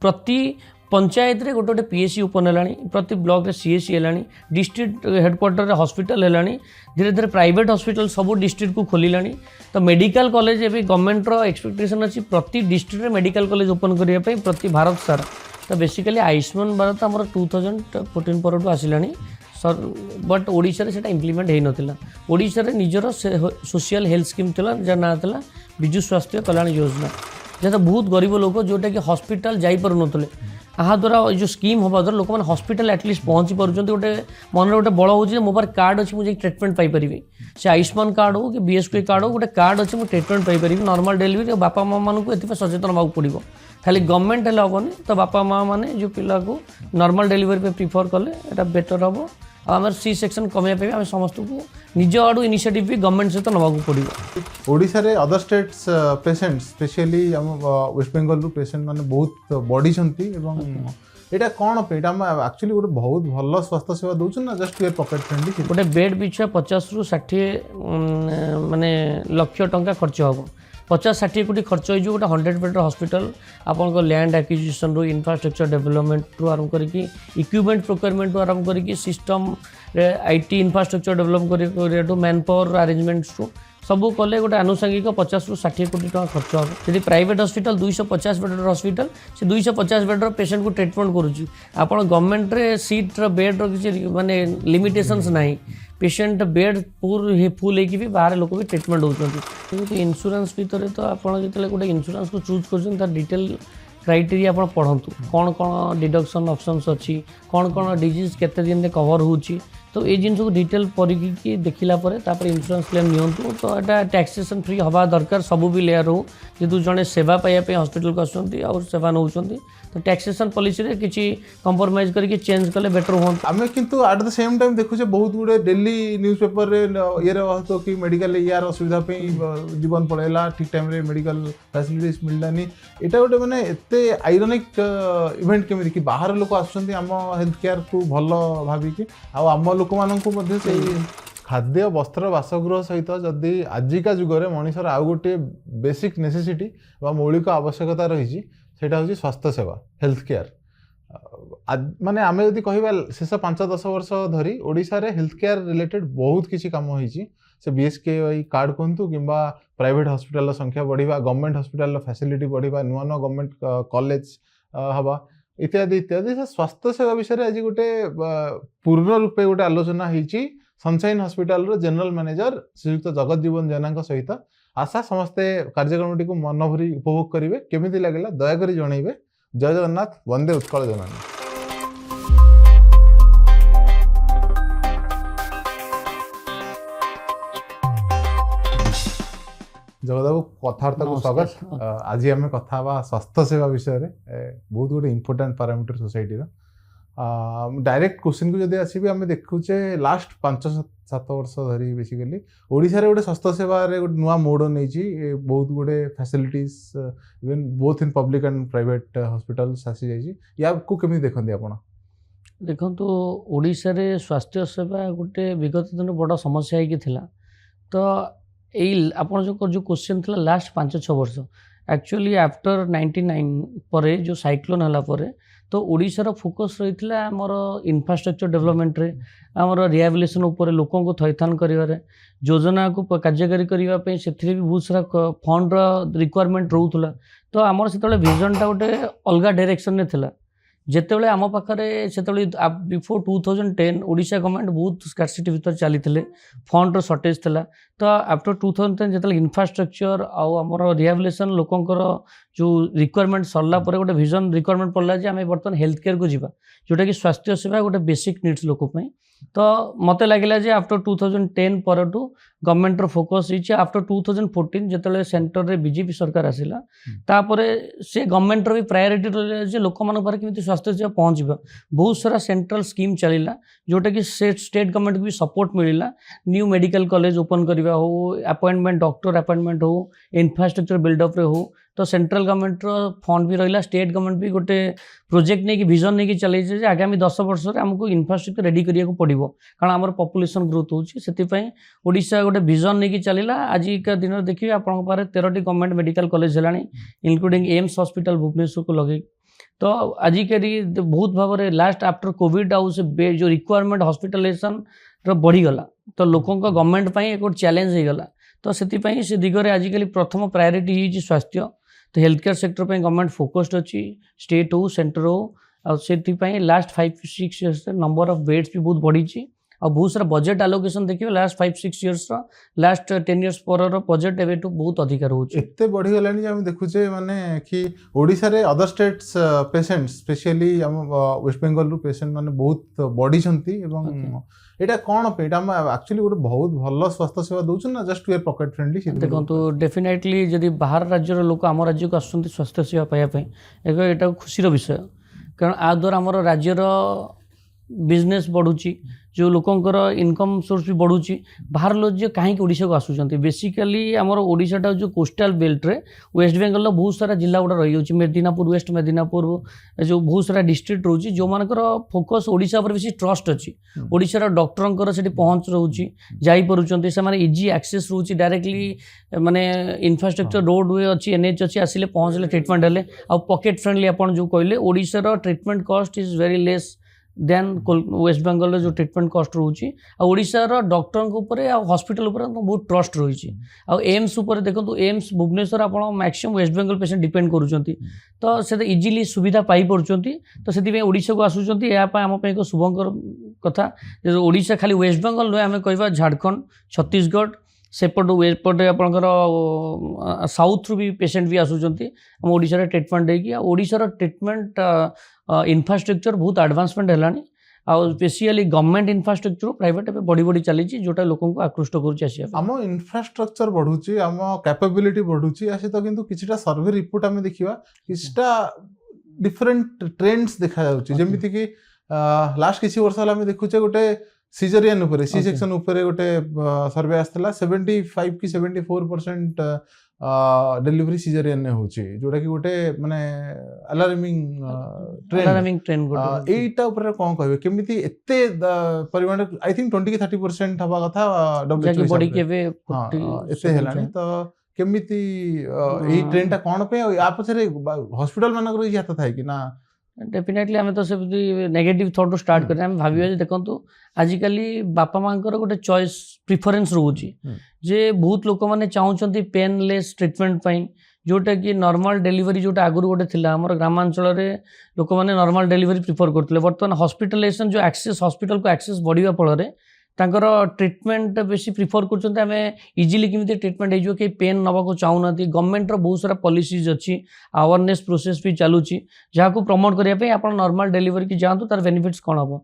प्रति पंचायत रे गोटे गोटे पीएससी ओपन है, प्रति ब्लॉक रे सीएससी है, डिस्ट्रिक्ट हेडक्वार्टर रे हॉस्पिटल है, धीरे धीरे प्राइवेट हॉस्पिटल सब डिस्ट्रिक्ट को खोलिलानी। तो मेडिकल कॉलेज एवं गवर्नमेंट रो एक्सपेक्टेशन अच्छी प्रति डिस्ट्रिक्ट रे मेडिकल कॉलेज ओपन करने प्रति भारत सारा। तो बेसिकली आयुष्मान भारत आमर 2014 पर आसिलानी सर, बट ओडिशा से इम्प्लीमेंट हो नाला। ओडिशा रे निजर सोशल हेल्थ स्कीम थिला जा ना थिला विजु स्वास्थ्य कल्याण योजना, जहाँ बहुत गरीब लोक जोटा कि हॉस्पिटल जाई पारु नथले। यहाँ द्वारा जो स्कीम हवा द्वारा लोक मैंने हॉस्पिटल एटलिस्ट पहुँची पार्टी गोटे मन गोटे बड़ हो मो पास कार्ड अच्छी मुझे ट्रिटमेंट पाइपरि, से आयुष्मान कार्ड हो कि बीएसके कार्ड हो, गोटे कार्ड अच्छी मुझे ट्रिटमेंट पाइपरि। नॉर्मल डिलीवरी बापा माँ मानू ए सचेतन होगा पड़ो, खाली गवर्नमेंट हेल्ले हेनी। तो बापा माँ मैंने जो पिला को नॉर्मल डिलीवरी पे प्रिफर कले ये बेटर हम। आम सी सेक्शन कमाई आम समस्त को निज आड़ू इनिशिएटिव भी गवर्नमेंट सहित नवाक पड़ो। ओडिशा रे other states patient specially West Bengal रू पेशेंट माने बहुत बढ़ी छंती एवं एटा कोन पे एटा हम एक्चुअली गोटे बहुत भल स्वास्थ्य सेवा दउछन ना, जस्ट योर पॉकेट फ्रेंडली। गोटे बेड पिछा 50 रु 60 माने लक्ष टंका खर्च हम। 50-60 कोटी खर्च हो गोटे 100 बेड हॉस्पिटल आपन को लैंड एक्विजिशन रू इंफ्रास्ट्रक्चर डेवलपमेंट रू आरंभ करके इक्विपमेंट प्रोक्योरमेंट रू आरंभ करके सिस्टम आईटी इंफ्रास्ट्रक्चर डेवलप कर मैन पावर अरेंजमेंट्स रू सबू कले गोटे आनुषंगिक 50 रु 60 कोटी टका खर्च हो। यदि प्राइवेट हॉस्पिटल 250 बेड हॉस्पिटल से 250 बेड पेशेंट को ट्रीटमेंट करुच्ची। आपड़ गवर्नमेंट रे सीट बेड किसी माने लिमिटेशंस नहीं, पेशेंट बेड पूर फुल होगी भी बाहर लोक भी ट्रीटमेंट होती। इंश्योरेंस भितर तो आपड़ जो गोटे इंश्योरेंस को चूज कर डिटेल क्राइटेरिया आप पढ़तु कौन कौन डिडक्शन ऑप्शंस अच्छी, कौन कौन डिजीज केते दिन में कवर होची। तो ये जिन को डिटेल पढ़ी देखला इंश्योरेंस क्लेम नियंतु। तो यहाँ टैक्सेसन फ्री हवा दरकार सबू भी लेयर हो, जेहतु जड़े सेवा पाइबा हॉस्पिटल को आसुँच सेवा नौ। तो टैक्सेसन पॉलिसी रे किसी कंप्रोमाइज करके चेंज कले बेटर हो। आम किंतु एट द सेम टाइम देखुचे बहुत गुड़े डेली न्यूज पेपर रे ये तो कि मेडिकल यार असुविधा पे जीवन पड़ेगा, ठीक टाइम रे मेडिकल फैसिलिटीज मिललानी। एटा गोटे माने एते आयरनिक इवेंट केमिति कि बाहर लोक आसुचंती आम हेल्थ केयर को भल भाविकी आम लोक माननकु मध्ये से खाद्य वस्त्र बासगृह सहित जदि आजिका जुगरे मनीषर आउ गोटे बेसिक नेसेसिटी वा मौलिक आवश्यकता रही सेटा हूँ स्वास्थ्य सेवा हेल्थ केयर। माने आमे यदि कहबा शेष 5-10 वर्ष धरी ओडिशा रे हेल्थ केयर रिलेटेड बहुत किसी काम होईची। से बीएसके कार्ड कहतु कि प्राइवेट हॉस्पिटल संख्या बढ़िबा, गवर्नमेंट हॉस्पिटल फैसिलिटी बढ़िबा, नुआ नुआ गवर्नमेंट कॉलेज हवा इत्यादि इत्यादि। से स्वास्थ्य सेवा विषय आज गोटे पूर्ण रूपे गोटे आलोचना होईची सनशाइन हॉस्पिटल रो जनरल मैनेजर श्रीयुक्त जगत जीवन जेना सहित। आशा समस्ते कार्यक्रम टी मन भरी उपभोग करेंगे, केमिति लागला दयाकोरी जनइबे। जय जगन्नाथ, वंदे उत्कल जननी। जगदाबू कथार्थ को स्वागत। आज आम कथा स्वास्थ्य सेवा विषय बहुत गोटे important parameter society direct question को जब आसबि आम देखुचे लास्ट 5-7 वर्ष धरी बेसिकली ओडिशा रे गोटे स्वास्थ्य सेवा रे गोटे नुआ मोड़ नहीं, बहुत गुड़े facilities even both in public and private hospitals आसी जाइए। या को केमी देखते आपण? देखो ओडिशा रे स्वास्थ्य सेवा गोटे विगत दिन बड़ समस्या होगी। तो यही आपन जो क्वेश्चन था लास्ट 5-6 वर्ष एक्चुअली आफ्टर 99 पर जो साइक्लोन हला पर तो ओडिशार फोकस रही आमर इंफ्रास्ट्रक्चर डेवलपमेंट रे, आमर रिहाबिलिटेशन उपर लोकों को थैथान करिवारे, योजना को कार्यकारी करने से भी बहुत सारा फंड रिक्वायरमेंट रोला। तो आमर से विजनटा गोटे अलग डायरेक्शन में थिला। जेतेबेले आम पाखे से बिफोर 2010 ओडिशा गवर्नमेंट बहुत स्कार्सिटी भितर चली फंड सर्टेज थिला। तो आफ्टर 2010 जो इंफ्रास्ट्रक्चर आमर रिहाबिलिटेशन लोकंर जो रिक्वायरमेंट सरला गोटे विजन रिक्वायरमेंट पड़ला जे आम बर्तमान हेल्थ केयर को जीवा, जोटा कि स्वास्थ्य सेवा गोटे बेसिक नीड्स लोक। तो मत लगे आफ्टर 2010 पर गवर्नमेंट फोकस होइछे आफ्टर 2014 जिते सेंटर रे बीजेपी सरकार आसिला तापर से गवर्नमेंट भी प्रायोरिटी रहा लोक मान पाखे स्वास्थ्य सेवा पहुँचवा। बहुत सारा सेंट्रल स्कीम चलला जोटा कि स्टेट गवर्नमेंट को भी सपोर्ट मिलला। न्यू मेडिकल कॉलेज ओपन करवा हो, अपॉइंटमेंट डॉक्टर अपॉइंटमेंट हो, इंफ्रास्ट्रक्चर बिल्डअप रे हो। तो सेंट्रल गवर्नमेंट फंड भी रहा, स्टेट गवर्नमेंट भी गोटे प्रोजेक्ट नहीं कि विजन नहीं कि चलैছে आगामी 10 वर्ष में आमको इंफ्रास्ट्रक्चर रेडी करिया को पड़िबो, कारण आमर पॉपुलेशन ग्रोथ होची। सेति पई ओडिशा गोटे विजन नहीं कि चलिला। आज का दिन देखिए आपन पारे 13टी गवर्नमेंट मेडिकल कॉलेज हलानी इंक्लूडिंग एम्स हॉस्पिटल भुवनेश्वर को लगे। तो आजिकारी बहुत भाव में लास्ट आफ्टर कोविड आउ से जो रिक्वायरमेंट हॉस्पिटलाइजेशन बढ़ीगला तो लोकों गवर्नमेंट एक चैलेंज हो गला तो से दिगरे आजिकली प्रथम प्रायोरीटी हो स्वास्थ्य तो हेल्थ केयर सेक्टर पे गवर्नमेंट फोकस्ड अच्छी स्टेट हो सेंटर हो आपाई last 5-6 years number of beds भी बहुत बढ़ी और बहुत सारा बजेट आलोकेशन देखिए लास्ट 5-6 इयर्स लास्ट 10 इयर्स पर बजेट एवं बहुत अधिक रोचे एते बढ़ी गलानी आम देखुचे माने कि ओडिशा रे अदर स्टेट्स पेशेंट स्पेशली आम वेस्ट बेंगल रु पेशेंट माने बहुत बढ़ी छंती एवं एटा कोन पे एटा हम एक्चुअली गोटे बहुत भलो स्वास्थ्य सेवा दउछन ना just we are pocket friendly देखो तो डेफिनेटली जदि बाहर राज्यर लोक आम राज्य को आसुँच स्वास्थ्य सेवा पाइबा एक एटा खुशी विषय कारण आ द्वारा आम राज्यर बिजनेस बढ़ुची जो लोकंकर इनकम सोर्स भी बढ़ुची बाहर लोग जो कहीं ओडिशा को आसुँच बेसिकली आमर ओडिशाटा जो कोस्टाल बेल्ट रे वेस्ट बेंगल बहुत सारा जिला गुड़ा रही है मेदिनापुर वेस्ट मेदिनापुर जो बहुत सारा डिस्ट्रिक्ट रोची जो मानकर फोकस ओडिशा पर बेसी ट्रस्ट अच्छी ओडिशार डॉक्टर से पहुँच रोची जापरुंच से इजी एक्सेस रोची डायरेक्टली माने इंफ्रास्ट्रक्चर रोड वे अच्छी NH अच्छी आसिले पहुँचले ट्रिटमेंट हेले आ पॉकेट फ्रेंडली आपन जो कहले ओडिशार treatment cost is very less than West Bengal जो ट्रिटमेंट कॉस्ट रोची ओडिशार डॉक्टर ऊपर हॉस्पिटल ऊपर बहुत ट्रस्ट रही एम्स उपर देखो एम्स भुवनेश्वर आप maximum West Bengal patient depend करुँच तो से इजिली सुविधा पाई पार्टी तो से ओडिशा को आसुँच आम एक शुभंकर कथा ओडिशा खाली वेस्ट बेंगल नुहे आम कह झारखंड छत्तीसगढ़ सेपट एपटे आपंकर साउथ रु भी पेशेंट भी आसुँच आम ओडिशा ट्रिटमेंट होगी ओडिशार ट्रिटमेंट इंफ्रास्ट्रक्चर बहुत एडवांसमेंट है आउ स्पेशली गवर्नमेंट इंफ्रास्ट्रक्चर प्राइवेट बढ़ी बढ़ी चली जोटा लोक आकृष्ट कम इंफ्रास्ट्रक्चर बढ़ुची आम कैपेबिलिटी बढ़ुची तो किंतु किछटा सर्वे रिपोर्ट आम देखिबा किछटा डिफरेंट ट्रेंड्स देखा जाउची जेमिति कि लास्ट किछि वर्ष हला आम देखुचे गोटे सीजरियन ऊपर सी सेक्शन ऊपर गोटे सर्वे आसला 75 कि 74% डेलीवरी सीजरियन ने होची जोटा कि गोटे माने अलार्मिंग ट्रेंड एटा ऊपर कोन कहबे केमिति एते परिमाण आई थिंक 20 कि 30% हवा कथा डब्ल्यूएचओ बॉडी केबे एते हेलानी तो केमिति एई ट्रेंड टा कोन पे या पछरे हॉस्पिटल मानकर ई हाथ थाय कि ना डेफिनेटली आम तो से नेगेटिव थॉट स्टार्ट करें आम भाविया देखो आजिकल बापा माँ गोटे चॉइस प्रिफरेन्स रोचे जे बहुत लोक मैंने चाहते पेनलेस ट्रिटमेंट जोटा कि नॉर्मल डेलीवरी जोटा आगुरी गोटे थिला हमर ग्रामांचल रे लोक मैंने नॉर्मल डेलीवरी प्रिफर करते बर्तमान हॉस्पिटलाइजेशन जो एक्सेस हॉस्पिटल को एक्सेस बढ़िया फल तांकर ट्रिटमेंट बेसी प्रिफर करते आम इजिली केमी ट्रिटमेंट हो कि पेन नवा को चाहूना गवर्नमेंट बहुत सारा पॉलिसीज अच्छी अवेयरनेस प्रोसेस भी चलुची जहाँ को प्रमोट करने आप नॉर्मल डेलीवरी की जातु तार बेनिफिट्स कौन हम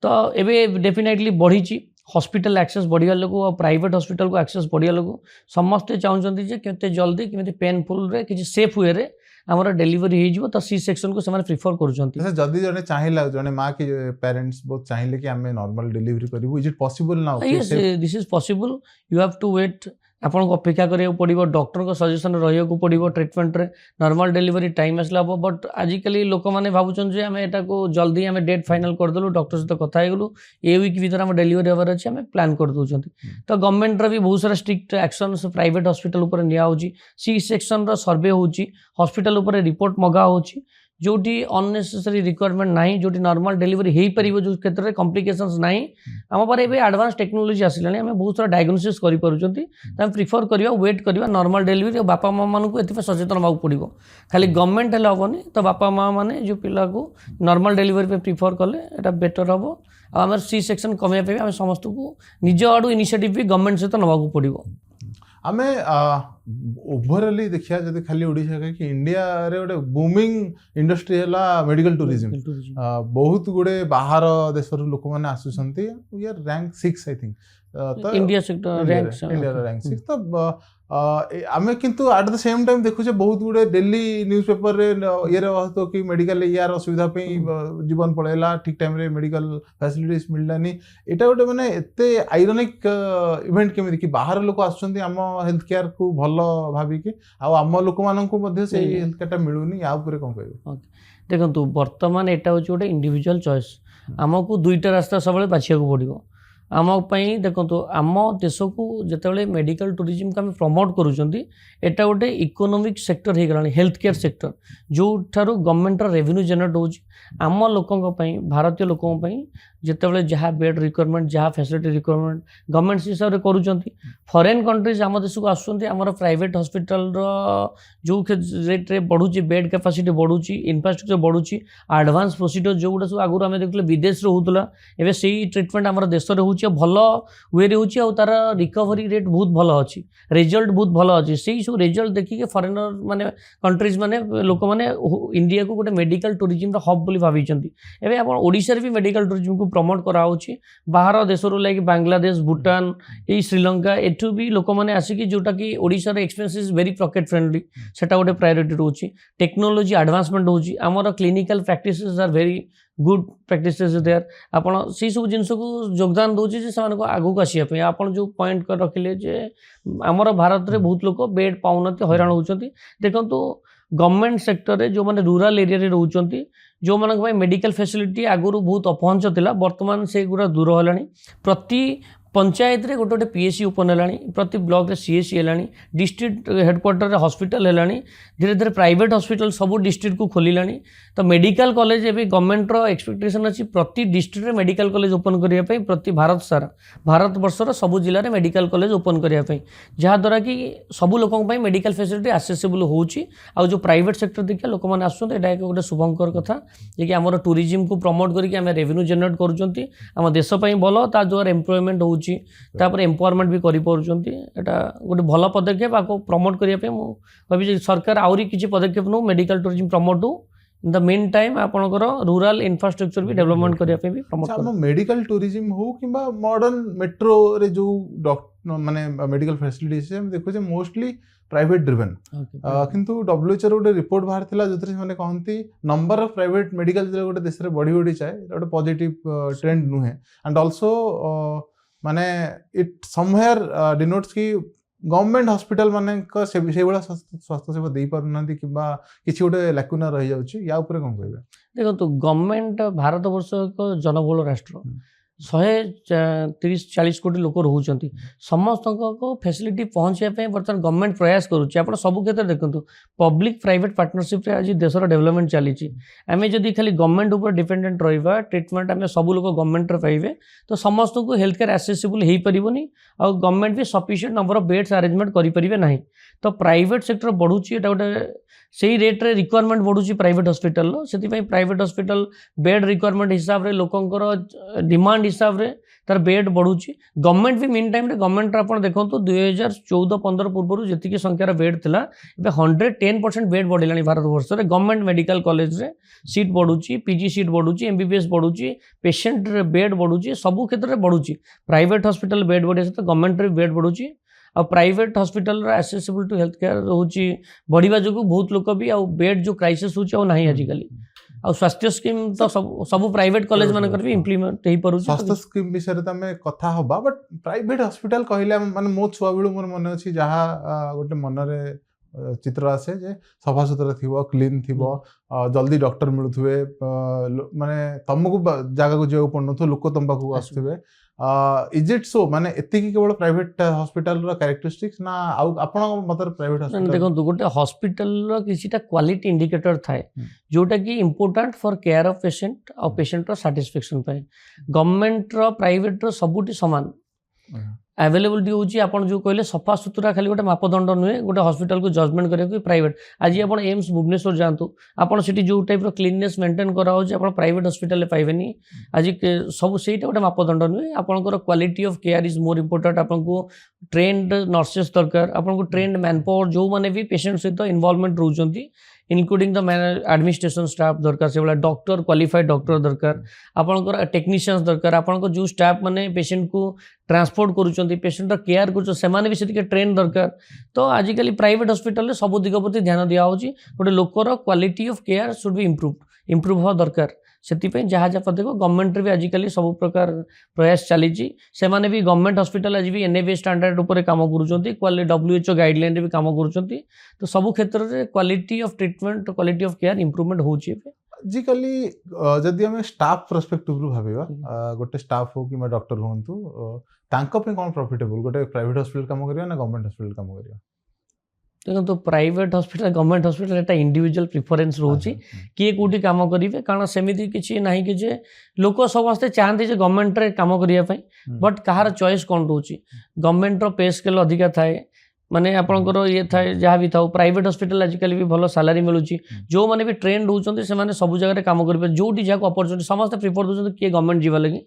तो ये डेफिनेटली बढ़ी हॉस्पिटल एक्सेस बढ़िया लोग और प्राइवेट हॉस्पिटल को एक्सेस बढ़िया लोग समस्ते चाहते केते जल्दी केमी पेनफुल रे किसी सेफ वे रे हमारा डेलीवरी हो तो सी सेक्शन को से प्रिफर कर जदि जने चाहिला जने माँ की पेरेंट्स बहुत चाहिए कि आमे नॉर्मल डिलीवरी करिवु is it possible now yes this is possible you have to wait आपन को अपेक्षा करिया पड़िबो डॉक्टर को सजेशन रहिया को पड़िबो ट्रीटमेंट रे नॉर्मल डिलीवरी टाइम आसला बट आजिकली लोक माने भाबुचन जे हमें एटा को जल्दी हमें डेट फाइनल कर देलु डॉक्टर से कथा हे गलु ए वीक भीतर हम डिलीवरी होबार अछि हमें प्लान कर दोचंती तो गवर्नमेंट रा भी बहुत सारा स्ट्रिक्ट एक्शन प्राइवेट हॉस्पिटल ऊपर निया होची सी सेक्शन रा सर्वे होची हॉस्पिटल ऊपर रिपोर्ट मगा होची जोटी अननेसेसरी रिक्वायरमेंट नहीं जोटी नॉर्मल डिलीवरी हो पार जो क्षेत्र में कॉम्प्लिकेशंस नहीं आम पर एडवांस टेक्नोलॉजी आसिलानी आम बहुत सारा डायग्नोसिस करें प्रिफर करवा वेट करवा नॉर्मल डिलीवरी बापा माँ मानक ए सचेतन होगा पड़ो खाली गवर्नमेंट हेल्ले हेनी तो बापा माँ मैंने जो पिला को नॉर्मल डिलीवरी पे प्रिफर कले एटा बेटर हम आम सी सेक्शन कमेवा आम समस्त को निज आड़ू इनिशिएटिव भी गवर्नमेंट सहित नवाक पड़ो आमे ओवरऑली देखिया जदि खाली ओडिशा के कि इंडिया रे गोटे बूमिंग इंडस्ट्री हैला मेडिकल टूरिज्म बहुत गुडे बाहर देश रो लोक माने आसुसंती we are rank 6 I think तो इंडिया सेक्टर रैंक 6 तो आमे किंतु एट द सेम टाइम देखुचे बहुत गुडे डेली न्यूज़पेपर रे ये रे कि मेडिकल यार असुविधा पे जीवन पळेला ठीक टाइम रे मेडिकल फैसिलिटीज मिललानी एटा गोटे माने एते आयरनिक इवेंट केमिति कि बाहर लोक आसुचंती हम हेल्थ केयर को भलो भाबी कि आ हम लोक मानन को मध्ये से हेल्थ केयर टा मिलुनी या ऊपर कोन कहबो देखंतु वर्तमान एटा होची गोटे इंडिविजुअल चॉइस हमको दुईटा रास्ता सबले बाछिया को पड़िबो आम देखो आम देश को जिते मेडिकल टूरिज्म को आम प्रमोट करूँगा गोटे इकोनोमिक सेक्टर हो गला हेल्थ केयर सेक्टर जो ठारू गवर्नमेंट रेवेन्यू जनरेट हो आम लोकों भारतीय लोकों जिते जहाँ बेड रिक्वायरमेंट जहाँ फैसिलिटी रिक्वायरमेंट गवर्नमेंट हिसाब से करूँ फॉरेन कंट्रीज आम देश को आसुँच प्राइवेट हॉस्पिटल जो रेट रे बढ़ुची बेड कैपेसिटी बढ़ुची इंफ्रास्ट्रक्चर बढ़ुची एडवांस प्रोसीजर जो गुड़ा सब आगुरी आम देखते विदेश होता एवं से ट्रिटमेंट आम देश में हो भल वे हो तार रिकवरी रेट बहुत भल अच्छी रिजल्ट बहुत भल अच्छी से सब रिजल्ट देखिए फरेनर माने कंट्रीज माने लोक मैंने इंडिया को गोटे मेडिकल टूरिज्म हब बोली भाई एवं आप ओडिशा भी मेडिकल टूरिज्म को प्रमोट कराऊँच बाहर देश लाइक बांग्लादेश भूटान ये श्रीलंका एठू भी लोक मैंने आसिक जोटा कि Odisha expense is very pocket friendly सेटा गोटे प्रायोरिटी रोचे टेक्नोलोजी एडवांसमेंट होची आमर clinical practices are very good practices there आपण से सब जिनस को योगदान दूसरी से आगू आसापी आप जो पॉइंट कर रखिले जे आमर भारत में बहुत लोग बेड पाऊना हैरान होती देखो गवर्नमेंट सेक्टर रे जो माने रूरल एरिया रे रहउचंती जो मानक भाई मेडिकल फैसिलिटी आगुरु बहुत अपहंच थिला वर्तमान से गुरा दूर होलानी प्रति पंचायत रे गोटे पीएससी ओपन है प्रति ब्लॉक रे सीएससी है डिस्ट्रिक्ट हेडक्वार्टर हॉस्पिटल है धीरे धीरे प्राइवेट हॉस्पिटल सब डिस्ट्रिक्ट को खोलिलानी तो मेडिकल कॉलेज ए गवर्नमेंट रो एक्सपेक्टेशन अच्छी प्रति डिस्ट्रिक्ट रे मेडिकल कॉलेज ओपन करने प्रति भारत सारा भारत वर्षर सब जिले में मेडिकल कॉलेज ओपन करने जहाँद्वारा कि सब लोकों मेडिकल फैसिलिटी आसेसेबल होची आ जो प्राइवेट सेक्टर देखिए लोक मैंने आसुँच एटा एक गोटे शुभंकर कथा जे आम टूरिज्म को प्रमोट करके रेवेन्यू जनरेट करुँच आम देश भल ता द्वारा एम्प्लॉयमेंट हो एम्पावरमेंट भी करा गोटे भल पदक्षेप आपको प्रमोट करने कह सरकार आहरी किसी पदक्षेप नौ मेडिकल टूरिज्म प्रमोट हो इन द मेन टाइम आपनकर रूरल इंफ्रास्ट्रक्चर भी डेवलपमेंट करने भी प्रमोट कर मेडिकल टूरिज्म हो कि मॉडर्न मेट्रो रे जो माने मेडिकल फैसिलिटीज हम देखो मोस्टली प्राइवेट ड्रिवन किंतु डब्ल्यूएचओ गोटे रिपोर्ट बाहर थिला जोथरे माने कहंती नंबर ऑफ प्राइवेट मेडिकल गोटे देश रे बढ़ी बढ़ी जाए गोटे पॉजिटिव ट्रेंड नुहे एंड आल्सो माने इट समवेयर डिनोट्स की गवर्नमेंट हॉस्पिटल माने से स्वास्थ्य सेवा दे पारना कि किसी गोटे लैकुना रही जाउची या ऊपर कोन कहबे देखो गवर्नमेंट भारत वर्ष एक जनबहुल राष्ट्र 130-40 कोटी लोक रोचंती समस्त को फैसिलिटी पहुँचापी बर्तमान गवर्नमेंट प्रयास करुच्चे आप सब क्षेत्र देखो पब्लिक प्राइवेट पार्टनरशिप आज देशर डेवलपमेंट चली आम जदि खाली गवर्नमेंट ऊपर डिपेंडेंट रहा ट्रिटमेंट आम सब लोग गवर्नमेंट पाइबे तो समस्त को हेल्थ केयर एसेसिबल हो पारनी आ गवर्नमेंट भी sufficient number of beds arrangement करेंगे ना तो प्राइवेट सेक्टर बढ़ुची गोटे से रेट रे रिक्वायरमेंट बढ़ुची प्राइवेट हॉस्पिटल से प्राइवेट हॉस्पिटल बेड रिक्वायरमेंट हिसाब रे लोकंकर डिमांड हिसाब रे तार बेड बढ़ुची गवर्नमेंट भी मीन टाइम गवर्नमेंट आप देखो 2014-15 पूर्व जी संख्यार बेड थिला 110% बेड बढ़िला भारत वर्ष में गवर्नमेंट मेडिकल कॉलेज रे सीट बढ़ुची पीजी सीट बढ़ुची एमबीबीएस बढ़ुची पेशेंट बेड बढ़ुची सबू क्षेत्र में बढ़ुची प्राइवेट हॉस्पिटल बेड बढ़िया सहित गवर्नमेंट रे बेड बढ़ुची आ private hospital accessible to health care रोची बढ़िया जो बहुत लोग भी आ बेड जो क्राइसिस हो ना आजिकल आ स्वास्थ्य स्कीम तो सब प्राइवेट कॉलेज मान भी इम्प्लीमेंट हो पार स्वास्थ्य स्कीम विषय में कथा हबा बट प्राइवेट हॉस्पिटल कहले माने मो छुआ बेलू मोर मन अछि जहाँ गोटे मनरे चित्र आसे जे सफा सुतरा थिबो क्लीन थिबो जल्दी डॉक्टर मिलुथुवे माने तुमको जगह को जो पड़न लोक तुम पाखु आसुवे इज इट सो माने एति केवल प्राइवेट हॉस्पिटल रो कैरेक्टरिस्टिक्स ना आपण मतलब प्राइवेट हॉस्पिटल देखो गोटे हॉस्पिटल रो किछिटा क्वालिटी इंडिकेटर थाए जोटा कि important for care of patient और पेशेंट रो सैटिस्फैक्शन पाए गवर्नमेंट रो प्राइवेट रो सबुटी समान अवेलेबिलिटी होची आपण जो कहले सफा सुतरा खाली गोटे मापदंड नुहे गोटे हॉस्पिटल को जजमेंट करिया प्राइवेट आज आपण एम्स भुवनेश्वर जातु आपण सिटी जो टाइप रो क्लीननेस मेंटेन करा होची आपण प्राइवेट हॉस्पिटल ले पाइबेनी आज सब सेटा गोटे मापदंड नुहे आपनकर quality of care is more important आपण को ट्रेन्ड नर्सेस दरकार आपण को ट्रेन्ड मैन पावर जो माने भी पेशेंट सहित इन्वॉल्वमेंट रहउचंती इनक्लूडिंग द एडमिनिस्ट्रेशन स्टाफ दरकार से डॉक्टर क्वालिफाइड डॉक्टर दरकार आपनकर टेक्नीशियंस दरकार आपनकर जो स्टाफ माने पेशेंट को ट्रांसपोर्ट करूचंती पेशेंट केयर कर से भी से ट्रेन दरकार तो आजिकल प्राइवेट हॉस्पिटल सब दिग प्रति ध्यान दिया होची गोटे लोकर quality of care should be improve हो दरकार से जहाँ जहाँ देखो गवर्नमेंट भी आजिकल सब प्रकार प्रयास चली से भी गवर्नमेंट हॉस्पिटल आज भी एनएबीए स्टैंडर्ड उपर काम कर डब्ल्यूएचओ गाइडलाइन भी काम कर तो सब क्षेत्र में quality of treatment quality of care improvement होची आजिकली जदि आम स्टाफ परस्पेक्टिव रु भाबा गोटे स्टाफ हो कि डॉक्टर हुंतु तांको पे कोन प्रॉफिटेबल गोटे प्राइवेट हॉस्पिटल काम करिया ना गवर्नमेंट हॉस्पिटल काम करिया देखो प्राइवेट हॉस्पिटल गवर्नमेंट हॉस्पिटल एटा इंडिविजुअल प्रिफरेंस रोची किए कोठी काम करिवे कारण सेमिति किछि नाही कि जे लोक समस्ते चाहते जे गवर्नमेंट रे काम करिया पई बट कहार चॉइस कोन रोची गवर्नमेंट रो पे स्केल अधिका थाए माने आपनकर ये थाए जहाँ भी थाउ प्राइवेट हॉस्पिटल आजिकल भी भल सैलरी मिलूची जो माने भी ट्रेंड होउचंती से माने सब जगह काम करिवे जोटी जाको अपॉर्चुनिटी समस्त प्रिफर दोचंती किए गवर्नमेंट जीवा लगी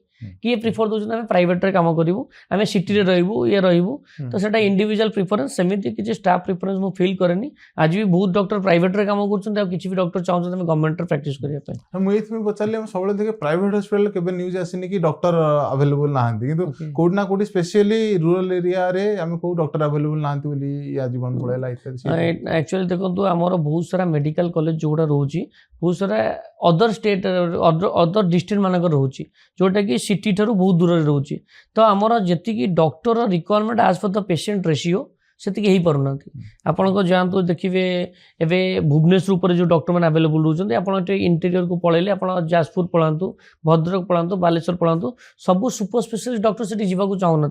किए प्रिफर दोचंती आमे प्राइवेट रे काम करिवु आमे सिटी रे रहइबु ये रहइबु तो सेटा इंडिविजुअल प्रिफरेंस सेमिति किछि स्टाफ प्रिफरेंस मु फील करेनी आज भी बहुत डॉक्टर प्राइवेट रे काम करछंती आ किछि भी डॉक्टर चाहउछंती आमे गवर्नमेंट रे प्रैक्टिस करिया पई हम एथ में पचारले हम सबले देखे प्राइवेट हॉस्पिटल केबे न्यूज आसीनी कि डॉक्टर अवेलेबल नाहंती किंतु कोड ना कोडी स्पेशली रूरल एरिया रे हम को डॉक्टर अवेलेबल नाहंती बोली या जीवन पळेला इत्यादि एक्चुअली देखो आमर बहुत सारा मेडिकल कॉलेज जोड़ा रोची बहुत सारा अदर स्टेट अदर डिस्ट्रिक्ट मानक रोची जोटा कि सिटी ठारू बहुत दूर रोची तो आमर जी डॉक्टर रिक्वायरमेंट आज पर द पेशेंट रेशियो से पारना आपण जातु देखिए एवं भुवनेश्वर पर जो डॉक्टर मैंने अवेलेबल रोचे आप इंटीरियर को पलैले आप जाजपुर पलांतु भद्रक पलांतु बालेश्वर पलांतु सब सुपर स्पेशलिस्ट डॉक्टर से जावाक चाहूना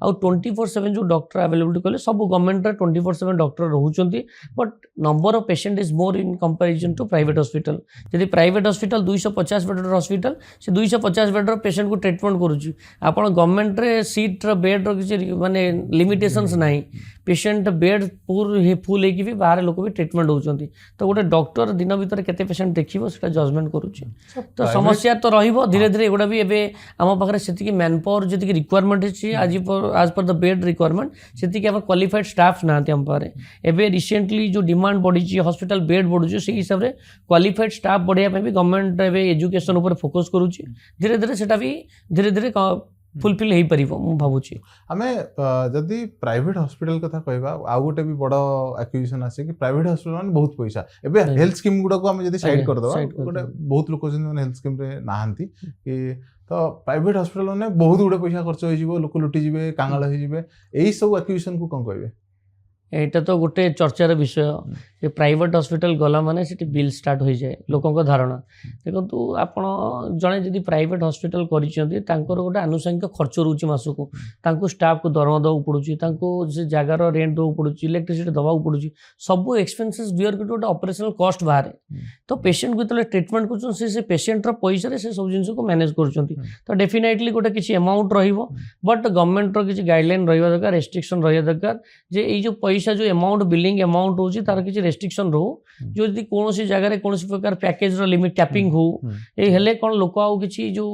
आउ 24/7 जो डॉक्टर अवेलेबल कले सब गवर्नमेंट 24/7 डॉक्टर रोचे but number of patient is more in comparison to private hospital जदि प्राइवेट हॉस्पिटल 250 बेड हॉस्पिटल से 250 बेड पेशेंट को ट्रीटमेंट करुच्ची आप गवर्नमेंट सीट बेड किसी माने लिमिटेशंस ना पेशेंट बेड पूरी फुल होगी भी बाहर लोक भी ट्रीटमेंट होती तो गोटे डॉक्टर दिन भर केते पेशेंट देखिए से जजमेंट करुच्ची तो समस्या तो रही धीरे धीरे एगुड़ा भी एवं आम पाखे से मैन पावर जी रिक्वायरमेंट आज पर द बेड रिक्वायरमेंट से आम क्वालिफाइड स्टाफ ना आम पाखे एवं रिसेंटली जो डिमांड बढ़ी हॉस्पिटल बेड बढ़ुची से हिसाब से क्वालिफाइड स्टाफ बढ़ाई भी गवर्नमेंट एजुकेशन उपर फोकस करुच्ची धीरे धीरे से भी धीरे धीरे फुलफिल हो पार मु भावुची आमे जदि प्राइवेट हॉस्पिटल कथा कहबा आ गोटे भी बड़ एक्विजिशन आसे कि प्राइवेट हॉस्पिटल माने बहुत पैसा एबे हेल्थ स्कीम गुडा को हम जदि साइड कर दबा गोटे बहुत लोक जन हेल्थ स्कीम रे नाहंती कि तो प्राइवेट हॉस्पिटल माने बहुत गुडे पैसा खर्च हो जिवो लोक लुटी जिवे कांगाल हो जिवे एही सब एक्विजिशन को कोन कहबे एटा तो गोटे चर्चार विषय ये प्राइवेट हॉस्पिटल गला माने सिटी बिल स्टार्ट हो जाए लोकों धारणा देखो आपण जड़े जदि प्राइवेट हॉस्पिटल कर गोटे आनुषंगिक खर्च रोचे मासक तांको स्टाफ को दरमा देवा पड़ुची से जगार रेंट देवा पड़ुची इलेक्ट्रिसिटी देवा पड़ुची सब एक्सपेंसेस बियर कर गोटे ऑपरेशनल कॉस्ट बाहर तो पेशेंट को जो ट्रीटमेंट कर पेशेंट पैसा से सब जिन को मैनेज कर तो डेफिनेटली गोटे किसी अमाउंट रहिबो बट गवर्नमेंट रो किसी गाइडलाइन रहिबा दरकार रेस्ट्रिक्शन रहिबा दरकार जे ए जो पैसा जो अमाउंट बिलिंग अमाउंट होची तार किसी रेस्ट्रिक्शन रो जो यदि कौन सी जगह कौन प्रकार पैकेज रो लिमिट टैपिंग हो ए हेले कोन लोक आउ किसी जो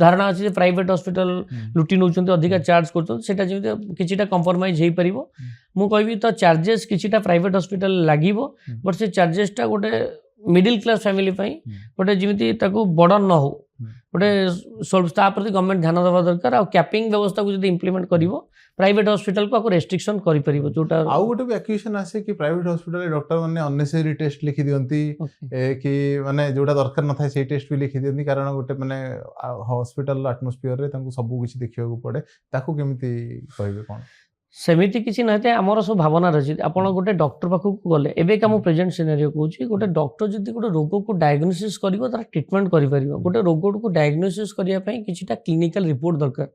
धारणा अच्छी प्राइवेट हॉस्पिटल लुटी नौ अधिका चार्ज कर किसीटा कंप्रोमाइज हो पार मु कहबी तो चार्जेस किसीटा प्राइवेट हॉस्पिटल लगे बट से चार्जेसटा गोटे मिडिल क्लास फैमिली गोटे जमी बर्डन न हो गोटे प्रति गवर्नमेंट ध्यान देवा दरकार आ कैपिंग व्यवस्था को इम्प्लीमेंट करिवो प्राइवेट हॉस्पिटल को रेस्ट्रिक्शन करि परिबो जोटा आउ गोटे भी एक्यूशन आसे कि प्राइवेट हॉस्पिटल डॉक्टर माने अननेसेसरी टेस्ट लिखि दियंती कि माने जोटा दरकार न थाए से टेस्ट भी लिखि दियंती कारण गोटे माने हॉस्पिटल एटमॉस्फियर रे तांको सब किछि देखियो को पड़े ताको केमिति कहबे कोन सेमिति किसी ना आमर सब भावना रही आप गोटे डॉक्टर पाखक गले एवं मुझे प्रेजेंट सिनेरियो कहूँ गोटे डॉक्टर जब गोटे रोग को डायग्नोसिस कर ट्रीटमेंट कर गोटे रोग को डायग्नोसिस करने कि क्लिनिकल रिपोर्ट दरकार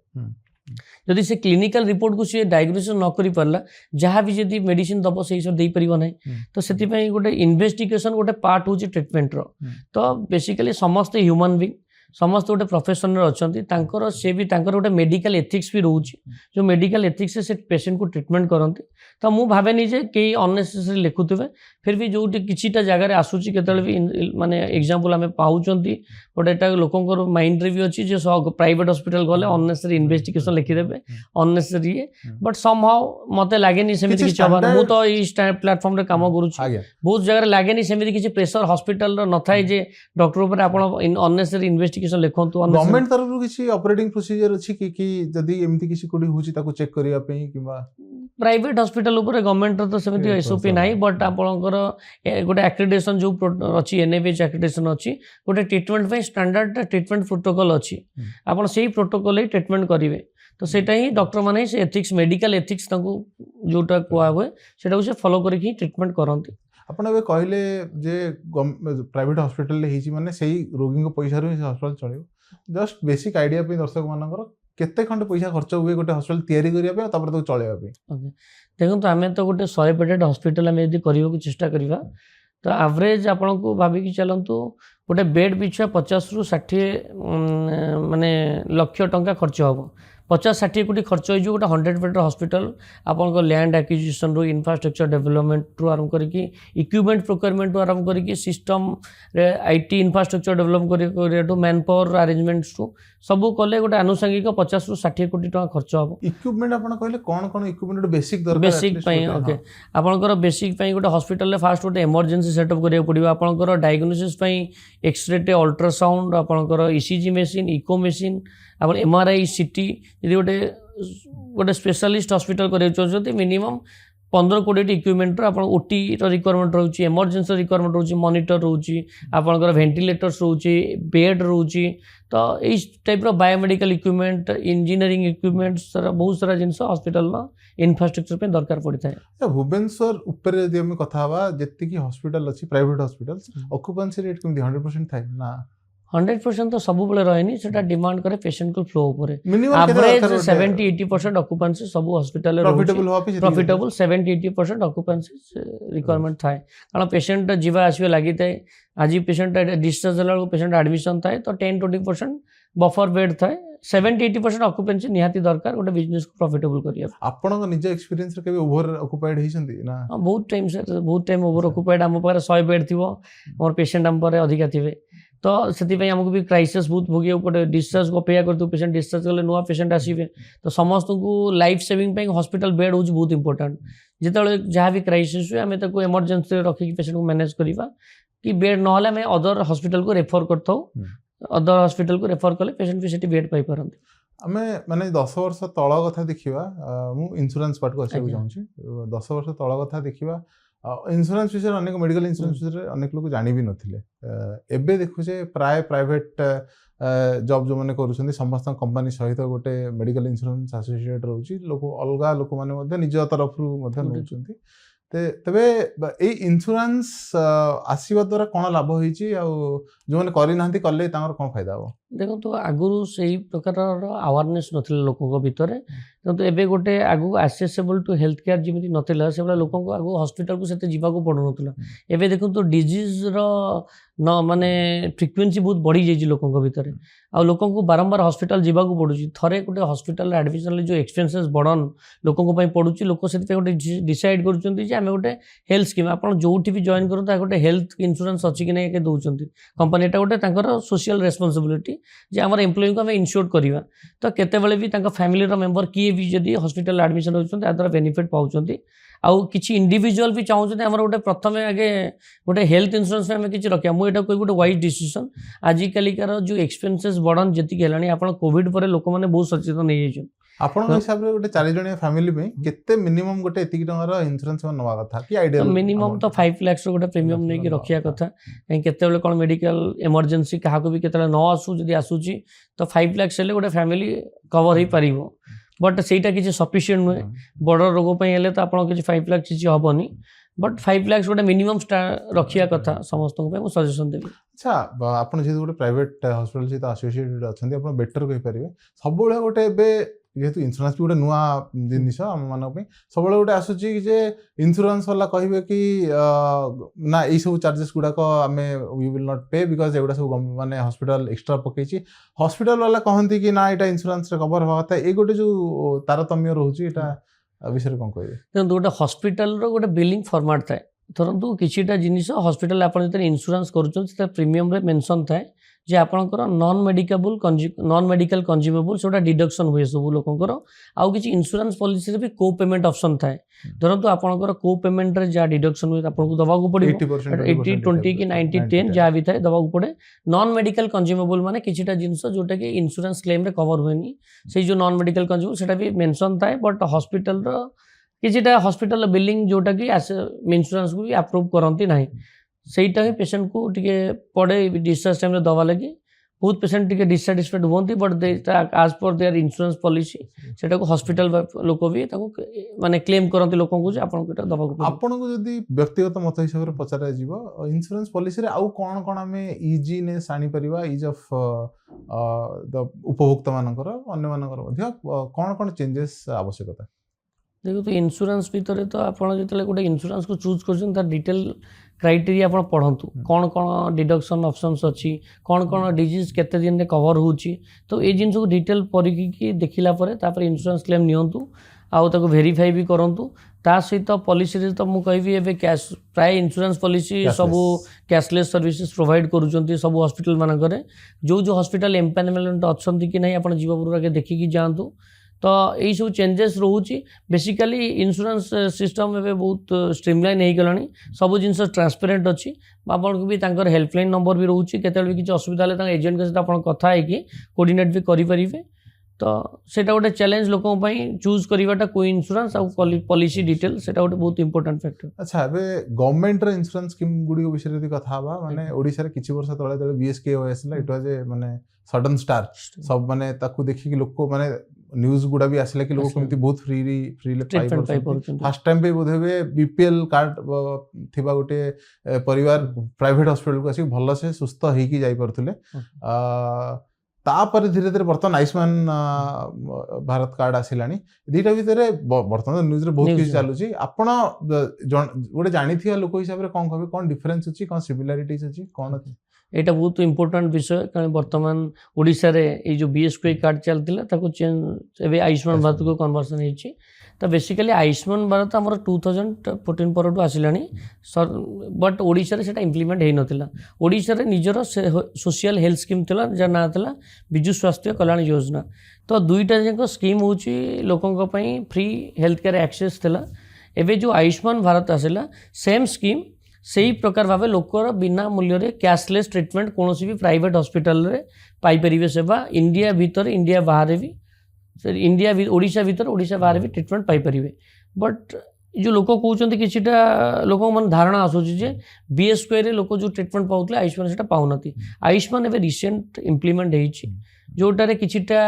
जदि से क्लिनिकल रिपोर्ट को सी डायग्नोसिस न कर पारा जहाँ भी जब मेडिसिन दब से सब दे पार ना तो से गोटे इन्वेस्टिगेशन गोटे पार्ट हूँ ट्रीटमेंट रो तो बेसिकली समस्ते ह्यूमन बीइंग समस्त गोटे प्रोफेशनल अच्छा सी भी गोटे मेडिकल एथिक्स भी रोचे जो मेडिकल एथिक्स से पेशेंट को ट्रीटमेंट करते तो मुझे भावेनि जे कई अननेसेसरी लिखुवे फिर भी जो किसीटा जगह आसूची केतले भी माने एग्जांपल आम पाँच गोटे एटा लोकंर माइंड रे भी अच्छी जो प्राइवेट हॉस्पिटल गले अननेसेसरी इन्वेस्टिगेशन लिखिदेवे अननेसेसरी बट समहाउ मते लागेनी सेमिति किछि हबार मु तो ई प्लेटफॉर्म रे काम करूछि बहुत जगह लागेनी सेमिति किछि प्रेशर हॉस्पिटल रो न थाए जे डॉक्टर ऊपर आपण अननेसेसरी इन्वेस्टिगेशन लिखंतु गवर्नमेंट तरफ रो किछि ऑपरेटिंग प्रोसीजर अछि कि जदी एमिति किछि कोडी होछि ताको चेक करिया पई किबा प्राइवेट हॉस्पिटल ऊपर गवर्नमेंट तो सेमिति एसओपी नाही बट आपणकर गोटे एक्रेडिटेशन जो अच्छी एनएबीएच एक्रेडिटेशन अच्छी गोटे ट्रीटमेंट पे स्टैंडर्ड ट्रीटमेंट प्रोटोकॉल अच्छी आपन सेही प्रोटोकॉल ही ट्रीटमेंट करिवे तो सेटा ही डॉक्टर माने से एथिक्स मेडिकल एथिक्स ताको जोटा कोआ हुए सेटा से फॉलो करके ट्रीटमेंट करंती ଆପଣ ଏବେ କହିले जे प्राइवेट हॉस्पिटल ହେଇଛି ମାନେ ସେଇ ରୋଗୀଙ୍କ ପଇସାରୁ ହିଁ ହସ୍पिଟାଲ ଚଳିବ। ଜଷ୍ଟ ବେସିକ୍ ଆଇडिଆ ପାଇଁ ଦର୍ଶକ ମାନଙ୍କର କେତେ ଖଣ୍ଡେ ପଇସା ଖର୍ଚ୍ଚ ହୁଏ ଗୋଟେ ହସ୍पिଟାଲ ତିଆରି କରିବା ପାଇଁ ତାପରେ ତାକୁ ଚଳେଇବା ପାଇଁ? ଓକେ, ଦେଖନ୍ତୁ ଆମେ ତ ଗୋଟେ 100 ବେଡେड ହସ୍ପିଟାଲ ଆମେ ଯଦି କରିବାକୁ ଚେଷ୍ଟା କରିବା ତ ଆଭରେଜ ଆପଣଙ୍କୁ ଭାବିକି ଚାଲନ୍ତୁ ଗୋଟେ ବେଡ୍ ପିଛା 50ରୁ 60 ମାନେ ଲକ୍ଷ ଟଙ୍କା ଖର୍ଚ୍ଚ ହେବ। 50-60 କୋଟି ଖର୍ଚ୍ଚ ହେଇଯିବ ଗୋଟେ 100 ବେଡ୍ ହସ୍ପିଟାଲ। ଆପଣଙ୍କ ଲ୍ୟାଣ୍ଡ ଆକ୍विजिशनରୁ इन्फ्रास्ट्रक्चर डेवलपमेंट ରୁ ଆରମ୍ଭ କରିକି इक्विपमेंट प्रोक्योरमेंट ରୁ ଆରମ୍ଭ କରିକି ସିଷ୍ଟମରେ IT इन्फ्रास्ट्रक्चर डेवलप କରିବାଠୁ ମ୍ୟାନ୍ ପାୱାର ଆରେଞ୍ଜମେଣ୍ଟରୁ ସବୁ କଲେ ଗୋଟେ ଆନୁଷଙ୍ଗିକ 50ରୁ 60 କୋଟି ଟଙ୍କା ଖର୍ଚ୍ଚ ହେବ। ଇକ୍ୱିପମେଣ୍ଟ ଆପଣ କହିଲେ କ'ଣ କ'ଣ ଇକ୍ୱିପମେଣ୍ଟ ବେସିକ୍ ଦରକାର? ବେସିକ୍ ପାଇଁ ଓକେ, ଆପଣଙ୍କର ବେସିକ୍ ପାଇଁ ଗୋଟେ ହସ୍ପିଟାଲରେ ଫାଷ୍ଟ ଗୋଟେ ଏମର୍ଜେନ୍ସି ସେଟଅପ୍ କରିବାକୁ ପଡ଼ିବ। ଆପଣଙ୍କର ଡାଇଗ୍ନୋସିସ୍ ପାଇଁ ଏକ୍ସରେ, ଅଲ୍ଟ୍ରାସାଉଣ୍ଡ, ଆପଣଙ୍କର ECG ମେସିନ୍, ଇକୋ ମେସିନ୍, ଆପଣ MRI, CT ଯଦି ଗୋଟେ ସ୍ପେଶାଲିଷ୍ଟ ହସ୍ପିଟାଲ କରିବାକୁ ଚାହୁଁଛନ୍ତି ମିନିମମ୍ 15-20 ଇକ୍ୱିପମେଣ୍ଟର ଆପଣ OTର ରିକ୍ୱାରମେଣ୍ଟ ରହୁଛି, ଏମର୍ଜେନ୍ସି ରିକ୍ୱାରମେଣ୍ଟ ରହୁଛି, ମନିଟର ରହୁଛି, ଆପଣଙ୍କର ଭେଣ୍ଟିଲେଟର୍ସ ରହୁଛି, ବେଡ୍ ରହୁଛି। ତ ଏଇ ଟାଇପ୍ର ବାୟୋମେଡ଼ିକାଲ ଇକ୍ୱିପମେଣ୍ଟ, ଇଞ୍ଜିନିୟରିଂ ଇକ୍ୱିପମେଣ୍ଟ ବହୁତ ସାରା ଜିନିଷ ହସ୍ପିଟାଲର ଇନଫ୍ରାଷ୍ଟ୍ରକ୍ଚର ପାଇଁ ଦରକାର ପଡ଼ିଥାଏ। ଭୁବନେଶ୍ୱର ଉପରେ ଯଦି ଆମେ କଥା ହେବା ଯେତିକି ହସ୍ପିଟାଲ ଅଛି ପ୍ରାଇଭେଟ ହସ୍ପିଟାଲ ଅକୁପାନ୍ସି ରେଟ୍ କେମିତି 100% ଥାଏ ନା? 100% ତ ସବୁବେଳେ ରହେନି, ସେଟା ଡିମାଣ୍ଡ କରେ ପେସେଣ୍ଟଙ୍କ ଫ୍ଲୋ ଉପରେ। ମିନିମମ୍ ଆଭରେଜ 70-80% ଅକୁପାନ୍ସି ସବୁ ହସ୍ପିଟାଲରେ ପ୍ରଫିଟେବଲ ହବା ପାଇଁ ପ୍ରଫିଟେବଲ 70-80% ଅକୁପାନ୍ସି ରିକ୍ୱାରମେଣ୍ଟ ଥାଏ। କାରଣ ପେସେଣ୍ଟ ଯିବା ଆସିବା ଲାଗିଥାଏ। ଆଜି ପେସେଣ୍ଟ ଡିସଚାର୍ଜ ହେଲା ବେଳକୁ ପେସେଣ୍ଟ ଆଡମିସନ୍ ଥାଏ, ତ 10-20% ବଫର ବେଡ୍ ଥାଏ। 70-80% ଅକୁପେନ୍ସି ନିହାତି ଦରକାର ଗୋଟେ ବିଜନେସକୁ ପ୍ରଫିଟେବଲ କରିବା। ଆପଣଙ୍କ ନିଜ ଏକ୍ସପିରିଏନ୍ସରେ କେବେ ଓଭର ଅକୁପାଏଡ୍ ହେଇଛନ୍ତି ନା? ବହୁତ ଟାଇମ୍ ଓଭର ଅକୁପାଏଡ୍। ଆମ ପାଖରେ 100 ବେଡ୍ ଥିବ, ଆମର ପେସେଣ୍ଟ ଆମ ପାଖରେ ଅଧିକା ଥିବେ, ତ ସେଥିପାଇଁ ଆମକୁ ବି କ୍ରାଇସିସ୍ ବହୁତ ଭୋଗିବାକୁ ପଡ଼େ। ଡିସଚାର୍ଜକୁ ଅପେକ୍ଷା କରିଥିବୁ, ପେସେଣ୍ଟ ଡିସଚାର୍ଜ କଲେ ନୂଆ ପେସେଣ୍ଟ ଆସିବେ। ତ ସମସ୍ତଙ୍କୁ ଲାଇଫ୍ ସେଭିଂ ପାଇଁ ହସ୍ପିଟାଲ ବେଡ୍ ହେଉଛି ବହୁତ ଇମ୍ପୋର୍ଟାଣ୍ଟ। ଯେତେବେଳେ ଯାହା ବି କ୍ରାଇସିସ୍ ହୁଏ ଆମେ ତାକୁ ଏମର୍ଜେନ୍ସିରେ ରଖିକି ପେସେଣ୍ଟକୁ ମ୍ୟାନେଜ କରିବା, କି ବେଡ୍ ନହେଲେ ଆମେ ଅଦର ହସ୍ପିଟାଲକୁ ରେଫର କରିଥାଉ। ଅଦର ହସ୍ପିଟାଲକୁ ରେଫର କଲେ ପେସେଣ୍ଟ ବି ସେଠି ବେଡ୍ ପାଇପାରନ୍ତି। ଆମେ ମାନେ 10 ବର୍ଷ ତଳ କଥା ଦେଖିବା, ମୁଁ ଇନ୍ସୁରାନ୍ସ ପାର୍ଟକୁ ଆସିବାକୁ ଚାହୁଁଛି। 10 ବର୍ଷ ତଳ କଥା ଦେଖିବା, ଇନ୍ସୁରାନ୍ସ ବିଷୟରେ ଅନେକ ମେଡିକାଲ ଇନ୍ସୁରାନ୍ସ ବିଷୟରେ ଅନେକ ଲୋକ ଜାଣି ବି ନଥିଲେ। ଏବେ ଦେଖୁଛେ ପ୍ରାୟ ପ୍ରାଇଭେଟ ଜବ୍ ଯେଉଁମାନେ କରୁଛନ୍ତି ସମସ୍ତଙ୍କ କମ୍ପାନୀ ସହିତ ଗୋଟେ ମେଡିକାଲ ଇନ୍ସୁରାନ୍ସ ଆସୋସିଏଟ୍ ରହୁଛି। ଅଲଗା ଲୋକମାନେ ମଧ୍ୟ ନିଜ ତରଫରୁ ମଧ୍ୟ ନେଉଛନ୍ତି। ତେବେ ଏଇ ଇନ୍ସୁରାନ୍ସ ଆସିବା ଦ୍ୱାରା କ'ଣ ଲାଭ ହେଇଛି, ଆଉ ଯେଉଁମାନେ କରିନାହାନ୍ତି କଲେ ତାଙ୍କର କ'ଣ ଫାଇଦା ହେବ? ଦେଖନ୍ତୁ ଆଗରୁ ସେଇ ପ୍ରକାରର ଆୱାରନେସ୍ ନଥିଲା ଲୋକଙ୍କ ଭିତରେ, କିନ୍ତୁ ଏବେ ଗୋଟେ ଆଗକୁ ଆକ୍ସେସିବଲ୍ ଟୁ ହେଲ୍ଥ କେୟାର ଯେମିତି ନଥିଲା ସେଭଳିଆ ଲୋକଙ୍କୁ ଆଗକୁ ହସ୍ପିଟାଲକୁ ସେତେ ଯିବାକୁ ପଡ଼ୁନଥିଲା। ଏବେ ଦେଖନ୍ତୁ ଡିଜିଜ୍ର ମାନେ ଫ୍ରିକ୍ୱେନ୍ସି ବହୁତ ବଢ଼ିଯାଇଛି ଲୋକଙ୍କ ଭିତରେ, ଆଉ ଲୋକଙ୍କୁ ବାରମ୍ବାର ହସ୍ପିଟାଲ ଯିବାକୁ ପଡ଼ୁଛି। ଥରେ ଗୋଟେ ହସ୍ପିଟାଲରେ ଆଡ଼ମିସନ୍ରେ ଯେଉଁ ଏକ୍ସପେନ୍ସେସ୍ ବର୍ଡ଼ନ୍ ଲୋକଙ୍କ ପାଇଁ ପଡ଼ୁଛି, ଲୋକ ସେଥିପାଇଁ ଗୋଟେ ଡିସାଇଡ଼୍ କରୁଛନ୍ତି ଯେ ଆମେ ଗୋଟେ ହେଲ୍ଥ ସ୍କିମ୍, ଆପଣ ଯେଉଁଠି ବି ଜଏନ୍ କରନ୍ତୁ ଗୋଟେ ହେଲ୍ଥ ଇନ୍ସୁରାନ୍ସ ଅଛି କି ନାହିଁ ଦେଉଛନ୍ତି କମ୍ପାନୀ। ଏଟା ଗୋଟେ ତାଙ୍କର ସୋସିଆଲ ରେସ୍ପନ୍ସିବିଲିଟି ଯେ ଆମର ଏମ୍ପ୍ଲୟିଙ୍କୁ ଆମେ ଇନସ୍ୟୋର କରିବା। ତ କେତେବେଳେ ବି ତାଙ୍କ ଫ୍ୟାମିଲିର ମେମ୍ବର କିଏ ବି ଯଦି ହସ୍ପିଟାଲରେ ଆଡ଼ମିସନ୍ ହେଉଛନ୍ତି ତା ଦ୍ୱାରା ବେନିଫିଟ୍ ପାଉଛନ୍ତି। ଆଉ କିଛି ଇଣ୍ଡିଭିଜୁଆଲ ବି ଚାହୁଁଛନ୍ତି ଆମର ଗୋଟେ ପ୍ରଥମେ ଆଗେ ଗୋଟେ ହେଲ୍ଥ ଇନ୍ସୁରାନ୍ସ ପାଇଁ ଆମେ କିଛି ରଖିବା। ମୁଁ ଏଇଟା କହିବି ଗୋଟେ ୱାଇଜ୍ ଡିସିସନ୍। ଆଜିକାଲିକାର ଯେଉଁ ଏକ୍ସପେନ୍ସେସ୍ ବର୍ଡ଼ନ୍ ଯେତିକି ହେଲାଣି, ଆପଣ କୋଭିଡ୍ ପରେ ଲୋକମାନେ ବହୁତ ସଚେତନ ହେଇଯାଇଛନ୍ତି। ଆପଣଙ୍କ ହିସାବରେ ଗୋଟେ 4 ଜଣିଆ ଫ୍ୟାମିଲି ପାଇଁ କେତେ ମିନିମମ୍ ଗୋଟେ ଏତିକି ଟଙ୍କାର ଇନ୍ସୁରାନ୍ସ ନେବା କଥା କି ଆଇଡିଆ? ମିନିମମ୍ ତ 5 ଲାକ୍ସର ଗୋଟେ ପ୍ରିମିୟମ୍ ନେଇକି ରଖିବା କଥା। କାହିଁକି କେତେବେଳେ କ'ଣ ମେଡ଼ିକାଲ ଏମର୍ଜେନ୍ସି କାହାକୁ ବି କେତେବେଳେ ନ ଆସୁ, ଯଦି ଆସୁଛି ତ 5 ଲାକ୍ସ ହେଲେ ଗୋଟେ ଫ୍ୟାମିଲି କଭର ହେଇପାରିବ। ବଟ୍ ସେଇଟା କିଛି ସଫିସିଏଣ୍ଟ ନୁହେଁ। ବଡ଼ ରୋଗ ପାଇଁ ହେଲେ ତ ଆପଣ କିଛି 5 ଲାକ୍ସ କିଛି ହେବନି, ବଟ୍ 5 ଲାକ୍ସ ଗୋଟେ ମିନିମମ୍ ରଖିବା କଥା ସମସ୍ତଙ୍କ ପାଇଁ ମୁଁ ସଜେସନ୍ ଦେବି। ଆଚ୍ଛା, ଆପଣ ଯେହେତୁ ଗୋଟେ ପ୍ରାଇଭେଟ ହସ୍ପିଟାଲ ସହିତ ଆସୋସିଏଟେଡ୍ ଅଛନ୍ତି, ଆପଣ ବେଟର କହିପାରିବେ। ସବୁବେଳେ ଗୋଟେ ଏବେ ଯେହେତୁ ଇନ୍ସୁରାନ୍ସ ବି ଗୋଟେ ନୂଆ ଜିନିଷ ଆମମାନଙ୍କ ପାଇଁ, ସବୁବେଳେ ଗୋଟେ ଆସୁଛି ଯେ ଇନ୍ସୁରାନ୍ସ ବାଲା କହିବେ କି ନା ଏଇସବୁ ଚାର୍ଜେସ୍ ଗୁଡ଼ାକ ଆମେ we will not pay because ଏଗୁଡ଼ା ସବୁ ମାନେ ହସ୍ପିଟାଲ ଏକ୍ସଟ୍ରା ପକେଇଛି। ହସ୍ପିଟାଲ ବାଲା କହନ୍ତି କି ନା ଏଇଟା ଇନ୍ସୁରାନ୍ସରେ କଭର ହେବା କଥା। ଏଇ ଗୋଟେ ଯେଉଁ ତାରତମ୍ୟ ରହୁଛି, ଏଇଟା ବିଷୟରେ କ'ଣ କହିବେ? ଦେଖନ୍ତୁ ଗୋଟେ ହସ୍ପିଟାଲର ଗୋଟେ ବିଲିଂ ଫର୍ମାଟ୍ ଥାଏ। ଧରନ୍ତୁ କିଛିଟା ଜିନିଷ ହସ୍ପିଟାଲ ଆପଣ ଯେତେବେଳେ ଇନ୍ସୁରାନ୍ସ କରୁଛନ୍ତି ସେଟା ପ୍ରିମିୟମରେ ମେନସନ୍ ଥାଏ ଯେ ଆପଣଙ୍କର ନନ୍ ମେଡ଼ିକାଲ କନଜ୍ୟୁମେବୁଲ୍ ସେଗୁଡ଼ା ଡିଡକ୍ସନ୍ ହୁଏ ସବୁ ଲୋକଙ୍କର। ଆଉ କିଛି ଇନ୍ସୁରାନ୍ସ ପଲିସିରେ ବି କୋ ପେମେଣ୍ଟ ଅପସନ୍ ଥାଏ। ଧରନ୍ତୁ ଆପଣଙ୍କର କୋ ପେମେଣ୍ଟରେ ଯାହା ଡିଡକ୍ସନ୍ ହୁଏ ଆପଣଙ୍କୁ ଦେବାକୁ ପଡ଼ିବ, 80-20 କି 90-10 ଯାହା ବି ଥାଏ ଦେବାକୁ ପଡ଼େ। ନନ୍ ମେଡ଼ିକାଲ କନଜ୍ୟୁମେବୁଲ୍ ମାନେ କିଛିଟା ଜିନିଷ ଯେଉଁଟାକି ଇନ୍ସୁରାନ୍ସ କ୍ଲେମ୍ରେ କଭର ହୁଏନି, ସେଇ ଯେଉଁ ନନ୍ ମେଡ଼ିକାଲ କନଜ୍ୟୁମେବୁଲ୍ ସେଟା ବି ମେନସନ୍ ଥାଏ। ବଟ୍ ହସ୍ପିଟାଲର କିଛିଟା ହସ୍ପିଟାଲର ବିଲିଂ ଯେଉଁଟାକି ଇନ୍ସୁରାନ୍ସକୁ ବି ଆପ୍ରୁଭ୍ କରନ୍ତି ନାହିଁ, ସେଇଟା ହିଁ ପେସେଣ୍ଟକୁ ଟିକେ ପଡ଼େ ଡିସଚାର୍ଜ ଟାଇମ୍ରେ ଦେବା ଲାଗି। बहुत पेसेंट टिके डिससाटिस्फाइड होती बट आज पर देयर इंश्योरेंस पॉलिसी सेटा को हॉस्पिटल लोक भी माने क्लेम करते लोक को आपन को दबा को आपन को जदी व्यक्तिगत मत हिसाब रे पचारा जीवो इंश्योरेंस पॉलिसी रे आउ कोन कोन हमें इजीनेस आनी परिबा इज ऑफ द उपभोक्ता मानकर अन्य मानकर मध्य कोन कोन चेंजेस आवश्यकता देखो तो इंश्योरेंस भीतर तो आपड़ जो गोटे इंश्योरेंस को चूज कर डिटेल क्राइटेरिया आप पढ़तु कौन कौन डिडक्शन ऑप्शंस अच्छी कौन कौन डिजीज केते दिन कवर होची तो ये जिन को डिटेल पढ़ी देखला तापर इंश्योरेंस क्लेम नियंतु आउ ताको वेरीफाई भी करंतु ता सहित पॉलिसी तो मुझे कहबी एबे कैश प्राय इंश्योरेंस पॉलिसी सब कैशलेस सर्विसेज प्रोवाइड करूचंती सब हॉस्पिटल मानकरे जो हॉस्पिटल एम्पानलमेंट अच्छंती कि नहीं आपण जीवपुर के देखिकी जांतु तो यही सब चेंजेस रोचे बेसिकली इंश्योरेंस सिस्टम एवं बहुत स्ट्रीमलाइन हो गलानी सब जिन ट्रांसपेरेंट अच्छी आपको भी हेल्पलाइन नंबर भी रोचे केत भी किसी असुविधा एजेंट के सहित आप कथा है कोऑर्डिनेट भी करेंगे तो सेटा गोटे चैलेंज लोक चूज करवाटा को इंश्योरेंस आ पॉलिसी डिटेल सेटा गोटे बहुत इंपोर्टेंट फैक्टर। अच्छा एबे गवर्नमेंट रो इंश्योरेंस स्कीम गुडी विषय रे कथा हवा माने ओडिसा रे किछि वर्ष तळे बीएसकेओएस ला इट वाज ए माने सडन स्टार सब माने ताकू देखि कि लोक माने न्यूज गुडा भी आसला कि लोक केमती बहुत फ्रीली पाई फर्स्ट टाइम पे बोधे हुए बीपीएल कार्ड थिबा गोटे परिवार प्राइवेट हॉस्पिटल को आसी भलो से सुस्थ हेकी कि जाई परथुले तापर धीरे धीरे बर्तमान आयुष्मान भारत कार्ड आसिलानी दीटा भितर बर्तमान न्यूज रे बहुत किसी चलुची आपण गोटे जानिथिया लोक हिसाब रे कोन कहबे कोन डिफरेंस अछि कोन सिमिलरिटीज अछि कोन अछि एटा बहुत इंपोर्टेंट विषय कारण बर्तमान ओडिसा रे ए जो बीएसके कार्ड चलतिला ताको चेंज एबे आयुष्मान भारत को कन्वर्सन हेछि तो बेसिकली आयुष्मान भारत हमर 2014 परटू आसिलानी बट ओडिसा रे सेटा इंप्लीमेंट हे नथिला ओडिसा रे निजरो सोशल हेल्थ स्कीम थिला जा ना थिला बिजु स्वास्थ्य कल्याण योजना तो दुईटा जको स्कीम होछि लोकन पई फ्री हेल्थ केयर एक्सेस थिला एबे जो आयुष्मान भारत आसिला सेम स्कीम सही प्रकार भाव लोकर बिना मूल्य रे कैशलेस ट्रीटमेंट कौन भी प्राइवेट हॉस्पिटल रे पाई परिवे सेवा इंडिया भीतर इंडिया बाहर भी इंडिया ओडिशा भीतर ओडिशा बाहर भी ट्रीटमेंट पाई परिवे बट जो लोक कहते कि लोक मन धारणा आसूची जे बीएसके रे लोक जो ट्रीटमेंट पाउतले आयुष्मान सेटा पाउनती आयुष्मान एबे रिसेंट इंप्लीमेंट हेछि जोटारे किछिटा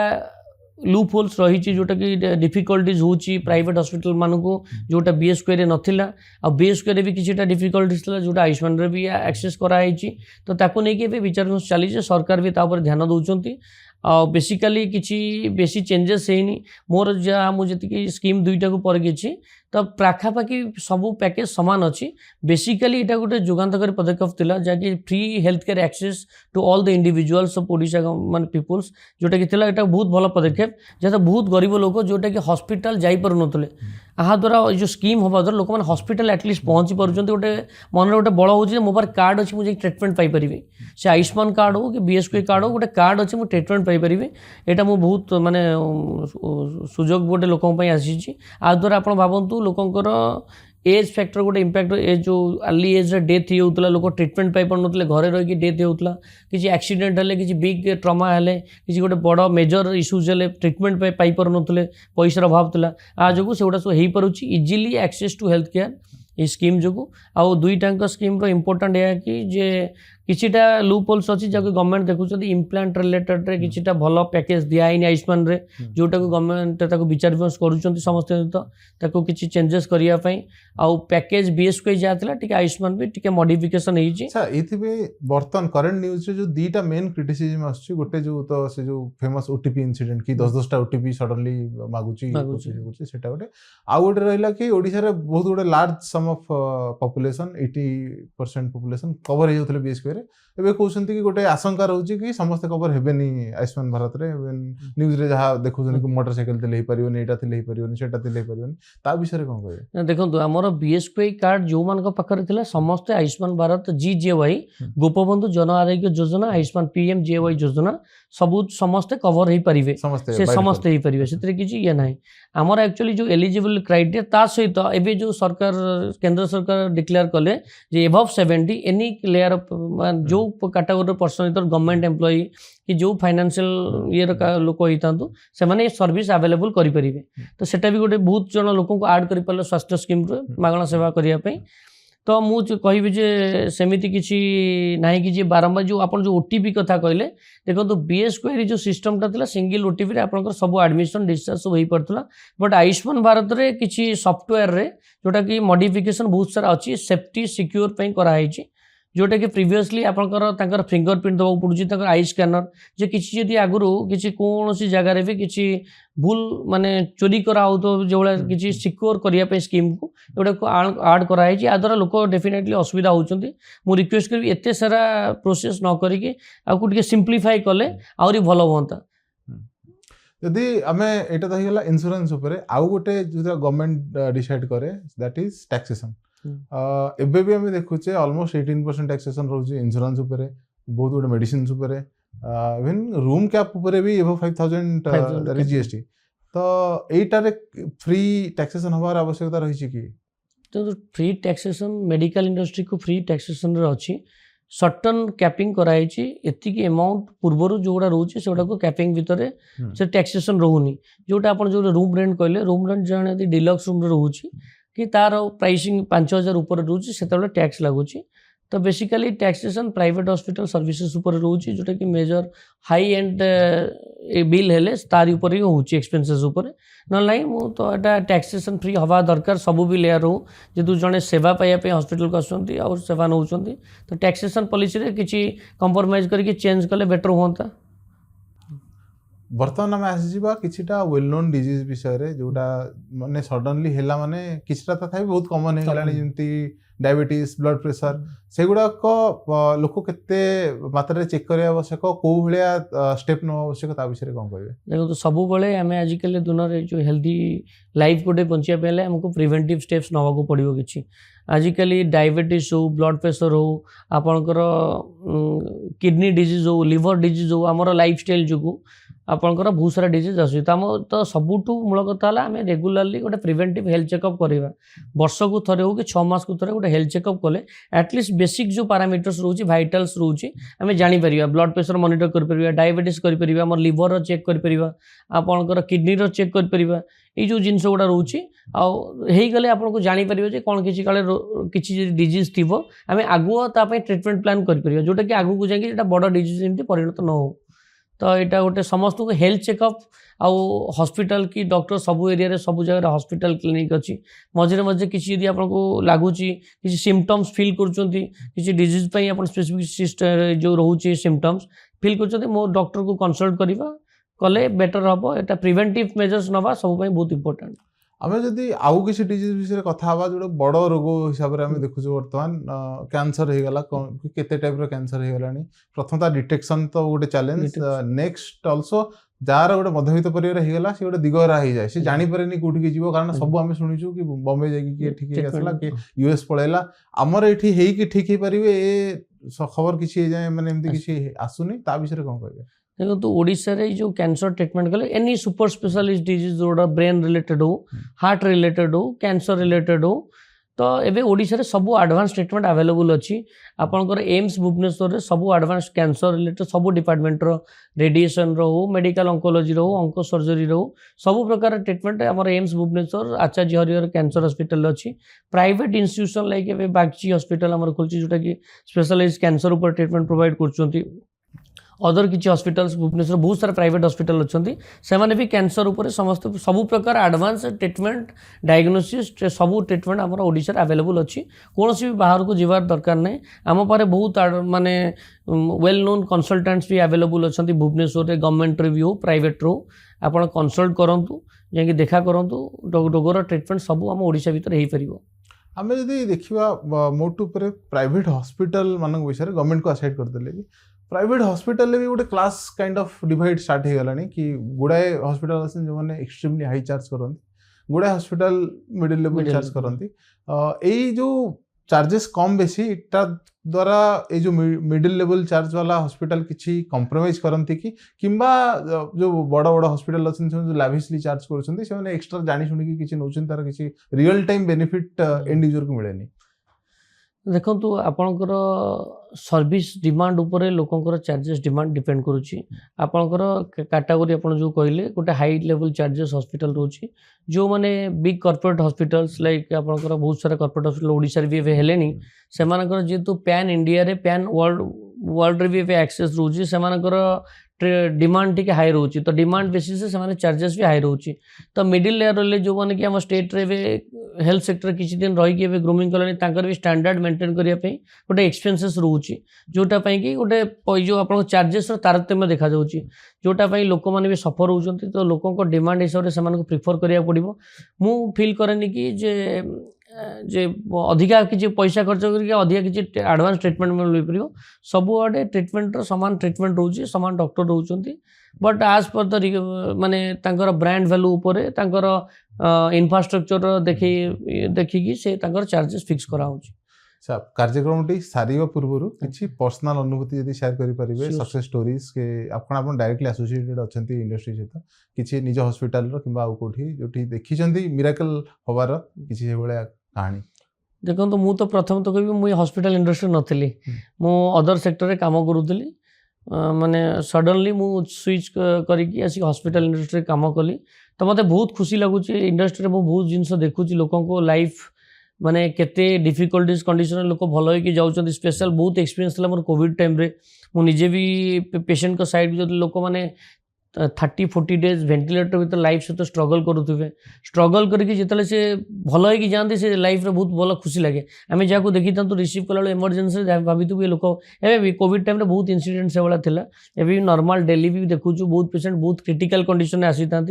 लूप होल्स रही जोटा कि डिफिकल्टीज होची प्राइवेट हॉस्पिटल मानकू जोटा बीएसके रे नथिला आ बीएसके रे भी किछिटा डिफिकल्टीज थिला जोटा आयुष्मान रे भी एक्सेस कराई तो ताको नहीं कि विचार चली सरकार भी तापर ध्यान दउचंती बेसिकली किसी बेसी चेंजेस हेनी मोर जहाँ मुझे स्कीम दुईटा को पढ़ी तो पाखापाखि सब पैकेज सामान अच्छी बेसिकली यहाँ गोटे जुगान्तकारी पदक्षेप थिला जहाँकि free health care access to all the individuals of Odisha मान पीपुल्स जोटा कि थिला एटा बहुत भल पदक्षेप जहाँ बहुत गरीब लोक जोटा कि हॉस्पिटल जाई पर नथले aha द्वारा जो स्कीम हवा द्वारा लोक मैंने हॉस्पिटल एटलिस्ट पहुँची पार्टी गोटे मन गोटे बड़ हो मो पार कार्ड अच्छी मुझे ट्रीटमेंट पाइपर से आयुष्मान कार्ड हो कि बीएसके कार्ड हो गोटे कार्ड अच्छी मुझे ट्रीटमेंट पाइपर यहाँ मुझे बहुत माने सुजोग गोटे लोक आसी आ द्वारा आप भावतु लोकंर एज फैक्टर गोटे इंपैक्ट एज जो अर्ली एज डेथ होता लोक ट्रीटमेंट पाई पारे घरे रही डेथ होता किसी एक्सीडेंट हेल्ले किसी बिग ट्रमा हेल्ले किसी गोटे बड़ मेजर इश्यूज हेल्ले ट्रीटमेंट पाई पार ना पैसार अभाव था आ जो से सब हो पार्टी easily access to health care ये स्कीम जो आउ दुईटा स्कीम इंपोर्टेंट है कि जे किछिटा लूप होल्स अच्छी जहाँ गवर्नमेंट देखुं इम्प्लांट रिलेटेड रे किछिटा भल पैकेज दिखाई आयुष्मान रे जोटा को गवर्नमेंट विचार विमर्श करुँच समस्त ताको किछि चेंजेस करने आउ पैकेज बीएसके जहाँ थिला टिके आयुष्मान भी टिके मॉडिफिकेशन होइछि। अच्छा एथिबे बर्तन करंट न्यूज रे जो दीटा मेन क्रिटिसिज्म आछि गोटे जो तो से जो फेमस ओटीपी इंसिडेंट कि 10-10टा ओटीपी सडनली मागुची सेटा गोटे आ गोटे रहला कि ओडिसा रे बहुत गोटे large sum of population 80% population cover हे होतले बीएसके रे एबे कहउछंती कि गोटे आशंका रहउची कि समस्त कवर हेबेनी आयुष्मान भारत रे न्यूज रे जहा देखुछन कि मोटरसाइकिल ते लेहि परियोनी एटा ते लेहि परियोनी सेटा ते लेहि परियोनी ता विषय कोन कहबे देखंतु हमर बीएसके कार्ड जो मान को पाखरे थिला समस्त आयुष्मान भारत जीजेवाई गोपबंधु जन आरोग्य योजना आयुष्मान पीएमजेवाई योजना सब समस्त कवर हो पारे से समस्त हो पारे से किसी ये ना आमर एक्चुअली जो एलिजिबल क्राइटेरिया ता सहित एबे जो सरकार केंद्र सरकार डिक्लेयर कले जे एबव 70 एनी लेयर जो कैटेगरी पर्सन गवर्नमेंट एम्प्लॉई कि जो फाइनेंशियल ये लोक होता से माने सर्विस अवेलेबल करें तो सेटा भी गोटे बहुत जन लोक ऐड कर स्वास्थ्य स्कीम मागणा सेवा करने तो मुझे कहबी जे सेमिति किसी नहीं कि बारंबार जो आप जो ओटीपी कथा कहले देखो बीएस क्वेरी जो सिस्टमटा था सिंगल ओटीपी रे आपनकर सब एडमिशन डिस्चार्ज सब हो पारथला बट आयुष्मान भारत रे किसी सॉफ्टवेयर रे जोटा कि मॉडिफिकेशन बहुत सारा अच्छी सेफ्टी सिक्योर पे कराई जोटा कि प्रीवियसली आपंकर फिंगरप्रिंट देवा पड़ू आई स्कैनर जे किसी जदि आगु किसी कौन सी जगार भी किसी भूल माने चोरी करा तो जो किसी सिक्योर करने स्कीम को एगुड़ा आड कराई या द्वारा लोक डेफिनेटली असुविधा होती मु रिक्वेस्ट करी एत सारा प्रोसेस न करिके आगे सिंप्लीफाई कले आहरी भल हाँ जदि आम एटा तो होगा इन्शुरांस आउ गोटे जो गवर्नमेंट डिसाइड करे दैट इज टैक्सेशन एबे भी आम देखुचे ऑलमोस्ट 18% टैक्सेशन रोचे इन्शुरांस बहुत good medicine even room cap भी एबो 5000 जीएसटी तो एटारे फ्री टैक्सेशन हबार आवश्यकता रही कि तो फ्री टैक्सेशन मेडिकल इंडस्ट्री को फ्री टैक्सेशन अच्छी सर्टन कैपिंग कराई एतिकी अमाउंट पूर्वर जोड़ा रोचे से को कैपिंग भितर से टैक्सेशन रोनी जोटा आप जो रूम रेंट कहले रूम रेंट जन यदि डिलक्स रूम रोचे कि तार प्राइसिंग 5000 ऊपर रोचे से टैक्स लगुच तो basically taxation private hospital services ऊपर रोचे जोटा कि मेजर हाई एंड बिल हेले तार ऊपर ही होची एक्सपेंसेस ऊपर ना नहीं मु तो एटा टैक्सेशन फ्री हवा दरकार सब भी लेयर हो जेतु जड़े सेवा पाइबा हॉस्पिटल को आसुंती और सेवा नौचंती तो टैक्सेशन पॉलिसी रे किछि कंप्रोमाइज करके चेंज कले बेटर होता बर्तमान आम आसवा किछिटा वेल नोन डिजीज विषय जोटा माने सडनली हैला माने किछिटा तथा बहुत कॉमन हो गलानी जेंति डायबिटीज ब्लड प्रेशर सेगुड़ा को लोक केते मात्रा चेक करने आवश्यक कौ भाया स्टेप न आवश्यक ता विषय कौन कहे देखो तो सब बेले आम आजिकल दुनिया जो हेल्दी लाइफ गोटे बचापे आमको प्रिवेंटिव स्टेप्स नवा पड़ो कि आजिकल डायबिटीज हो ब्लड प्रेशर हो आपणकर किडनी डिजीज हो लिवर डिजीज हो आमर लाइफस्टाइल जो आपंकर बहुत सारा डिजीज आस तो सबुठू मूल कथा आम रेगुलाली गोटे प्रिवेंटिव हेल्थ चेकअप करवा वर्ष को थे हो कि 6 मास को थे गोटे हेल्थ चेकअप कले एटलिस्ट बेसिक जो पैरामीटर्स रोचे भाइटाल्स रोचे आम जापर ब्लड प्रेशर मॉनिटर कर डायबिटीज कर आम लिवर चेक कर आपंकर किडनी चेक कर ये जो जिनस गुड़ा रोचे आईगले आपको जापर कौन किसी काले किसी डिजीज थी आम आगुआई ट्रिटमेंट प्लान कर जोटा कि आगू जाकि बड़ डिजीज एमती परिणत न हो तो यहाँ गोटे समस्त को हेल्थ चेकअप आउ हॉस्पिटल की डॉक्टर सबू एरिया सब जगह हॉस्पिटल क्लिनिक अच्छी मझे मझे किसी यदि आपको लगुच किसी सिम्पटम्स फील कर डिजीज आप स्पेसिफिक जो रोचे सिम्पटम्स फील कर मो डॉक्टर को कंसल्ट करवा कले बेटर हम यहाँ प्रिवेंटिव मेजर्स नवा सब बहुत इंपोर्टेंट आम जदि आउ किसी डिजीज विषय कथा जो बड़ रोग हिसाब से आम देखुँ बर्तमान कैंसर हो गला केते टाइप कैंसर हो गला प्रथमता डिटेक्शन तो गोटे चैलेंज नेक्स्ट ऑल्सो जार गोटे मध्यवित्त परिवार होगा सी गोटे दिगहरा हो जाए सी जानीपे कौटी जीव कारण सब आम शुणुचु कि बॉम्बे जाइए ठीक आसला कि यूएस पलैला आमर ये ठीक हो पारे ए खबर किसी जाए मैंने एमती किसी आसुनी ता विषय कौन कहे देखो तो ओडिशा रे जो कैंसर ट्रीटमेंट कले एनी सुपर स्पेशलिस्ट डिजीज जोड़ा ब्रेन रिलेटेड हो हार्ट रिलेटेड हो कैंसर रिलेटेड हो तो एबे ओडिशा रे सब एडवांस ट्रीटमेंट अवेलेबल अच्छी आपनकर एम्स भुवनेश्वर रे सब एडवांस कैंसर रिलेटेड सब डिपार्टमेंट रो रेडिएशन रो मेडिकल ऑन्कोलॉजी रो ऑन्को सर्जरी रो सब प्रकार ट्रीटमेंट हमर एम्स भुवनेश्वर आचार्य हरिहर कैंसर हॉस्पिटल अच्छी प्राइवेट इंस्टीट्यूशन लाइक एबे बागची हॉस्पिटल हमर खोलची जोटा कि स्पेशलाइज्ड कैंसर ऊपर ट्रीटमेंट प्रोवाइड करछंती अदर किसी हॉस्पिटल्स भुवनेश्वर बहुत सारा प्राइवेट हॉस्पिटल अच्छा से भी कैंसर उपर समस्त सब प्रकार एडवांस ट्रीटमेंट डायग्नोसिस सब ट्रीटमेंट आम ओडिशा अवेलेबल अच्छी कौन भी बाहर को जीवार दरकार नहीं आम पारे बहुत माने वेल नोन कंसल्टेंट्स भी अवेलेबल अच्छा भुवनेश्वर में गवर्नमेंट भी हो प्राइवेट रो आप कंसल्ट करूँ जा देखा करूँ रोगर ट्रीटमेंट सब आम ओडिशा भितर हो पार आम जब देखा मोट उपर प्राइवेट हॉस्पिटल मान विषय गवर्नमेंट को असाइड करदे कि प्राइवेट हॉस्पिटल भी गोटे class kind of divide start हो गलानी कि गुड़ाए हॉस्पिटल अच्छे जो मैंने एक्सट्रीमली हाई चार्ज करती गुड़ाए हॉस्पिटल मिडिल लेवल चार्ज करती यही जो चार्जेस कम बेसी इटा द्वारा ये जो मिडिल लेवल चार्ज वाला हॉस्पिटल किसी कंप्रोमाइज करती कि किंबा जो बड़ बड़ हॉस्पिटल अच्छे जो लाविशली चार्ज कर एक्सट्रा जानी शुणी किसी नौकर किसी real time benefit and user को मिलेनी ଦେଖନ୍ତୁ ଆପଣଙ୍କର ସର୍ଭିସ୍ ଡିମାଣ୍ଡ ଉପରେ ଲୋକଙ୍କର ଚାର୍ଜେସ୍ ଡିମାଣ୍ଡ ଡିପେଣ୍ଡ କରୁଛି। ଆପଣଙ୍କର କାଟାଗୋରୀ ଆପଣ ଯେଉଁ କହିଲେ ଗୋଟେ ହାଇ ଲେଭେଲ୍ ଚାର୍ଜେସ୍ ହସ୍ପିଟାଲ ରହୁଛି। ଯେଉଁମାନେ ବିଗ୍ କର୍ପୋରେଟ୍ ହସ୍ପିଟାଲ୍ସ ଲାଇକ୍ ଆପଣଙ୍କର ବହୁତ ସାରା କର୍ପୋରେଟ୍ ହସ୍ପିଟାଲ ଓଡ଼ିଶାରେ ବି ଏବେ ହେଲେଣି, ସେମାନଙ୍କର ଯେହେତୁ ପ୍ୟାନ୍ ଇଣ୍ଡିଆରେ ପ୍ୟାନ୍ ୱାର୍ଲଡରେ ବି ଏବେ ଆକ୍ସେସ୍ ରହୁଛି, ସେମାନଙ୍କର डिमांड टी हाई रोचे तो डिमांड बेसिस से चार्जेस भी हाई रोचे। तो मिडिल लेयर रही जो मैंने कि आम स्टेट रे हेल्थ सेक्टर किसी दिन रही ग्रूमिंग कले भी स्टैंडर्ड मेंटेन करने गोटे एक्सपेंसेस रोचे, जोटापी कि गोटे जो आप चार्जेस तारतम्य देखा जाऊँगी, जोटापी लोक मैंने भी सफर होती। तो लोक डिमांड हिसाब से प्रिफर करा पड़ो। मु फिल कैनि कि जे अधिका किसी पैसा खर्च करके अधिका किसी एडवांस ट्रीटमेंट मिल पार सबुआडे ट्रीटमेंट सामान ट्रीटमेंट रोचे, सामान डॉक्टर रोचे, बट आज पर द माने तांकर ब्रांड वैल्यू उपर तांकर इंफ्रास्ट्रक्चर देखिकी से तांकर चार्जेस फिक्स करा होची। कार्यक्रम टी सारिवा पूर्व किसी पर्सनल अनुभूति यदि शेयर करि परिबे, सक्सेस स्टोरीज के आपण डायरेक्टली एसोसिएटेड अछंती इंडस्ट्री सहित किसी निज हॉस्पिटल रो किबा कोठी जोठी देखिचंती मिराकल होवार किसी से भले कहानी। देखो तो मु तो प्रथम तो कहबी मुई हॉस्पिटल इंडस्ट्री नथिली, मु अदर सेक्टर रे काम करूथली। माने सडनली मु स्विच करिकी आसी हॉस्पिटल इंडस्ट्री काम कली। तो मते बहुत खुशी लगुच इंडस्ट्री रे मु बहुत जिनस देखुची, लोकों को लाइफ माने केते डिफिकल्टीज कंडीशन लोक भल होइकी जाउछन। स्पेशल बहुत एक्सपीरियंस मोर कोविड टाइम रे, मु निजे भी पेशेंट को साइड जो लोक माने 30-40 डेज वेंटिलेटर भीतर लाइफ सहित स्ट्रगल करुवे, स्ट्रगल करके जिते से भल हो जाती से लाइफ रे बहुत भल खुशी लगे। आम जहाँ देखी था रिसीव कला इमरजेंसी भाभी ये लोक एवं भी कोविड टाइम बहुत इनसीडेंट से भाया था। एवं नॉर्मल डेली भी देखु बहुत पेशेंट बहुत क्रिटिकल कंडीशन आसी था,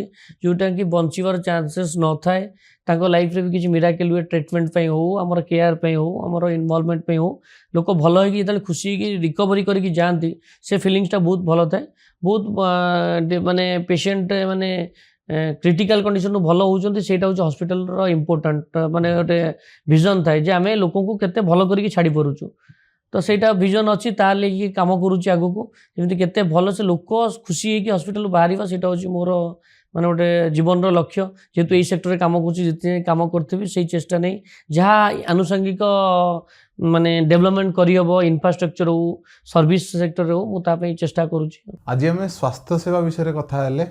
जोटा कि बचार चांसेस न थाए। लाइफ रे भी किसी मिराकल हुए ट्रीटमेंट हो, आमर केयर हो, आमर इनवॉल्वमेंट हो, लोक भल हो खुशी रिकवरी करके जाती से फिलिंग्सटा बहुत भल थाए। बहुत माने पेशेंट माने क्रिटिकल कंडीशन भल होती से हॉस्पिटल रो इम्पोर्टेंट माने गोटे विजन थाए जे आमे लोकों को केते भल करके छाड़ी परुचु। तो सेटा विजन अच्छी ताले कि काम करुच्ची आगो को जमी केते भल से लोक खुशी है हॉस्पिटल बाहर सेटा हूँ मोर माने गोटे जीवन लक्ष्य। जेहेतु यही सेक्टर में काम कर काम करी से चेष्टा नहीं जहाँ आनुषंगिक माने डेवलपमेंट करहब, इंफ्रास्ट्रक्चर हो, सर्विस सेक्टर हो, मुझे चेष्टा करुच्ची। आज आम स्वास्थ्य सेवा विषय कथा हेले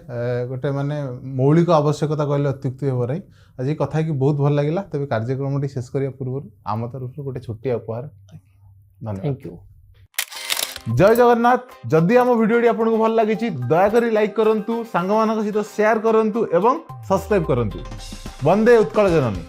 गोटे माने मौलिक आवश्यकता कहले अत्युक्ति हे नाई। आज कथा कि बहुत भल लगे। तेज कार्यक्रम शेष करने पूर्व आम तरफ गोटे छोटी उपहार। Thank you. जय जगन्नाथ। जदि आम वीडियो आपको भल लगी दयाकोरी लाइक करूँ, सांग मान सहित शेयर करूँ एवं सब्सक्राइब करूँ। वंदे उत्कल जननी।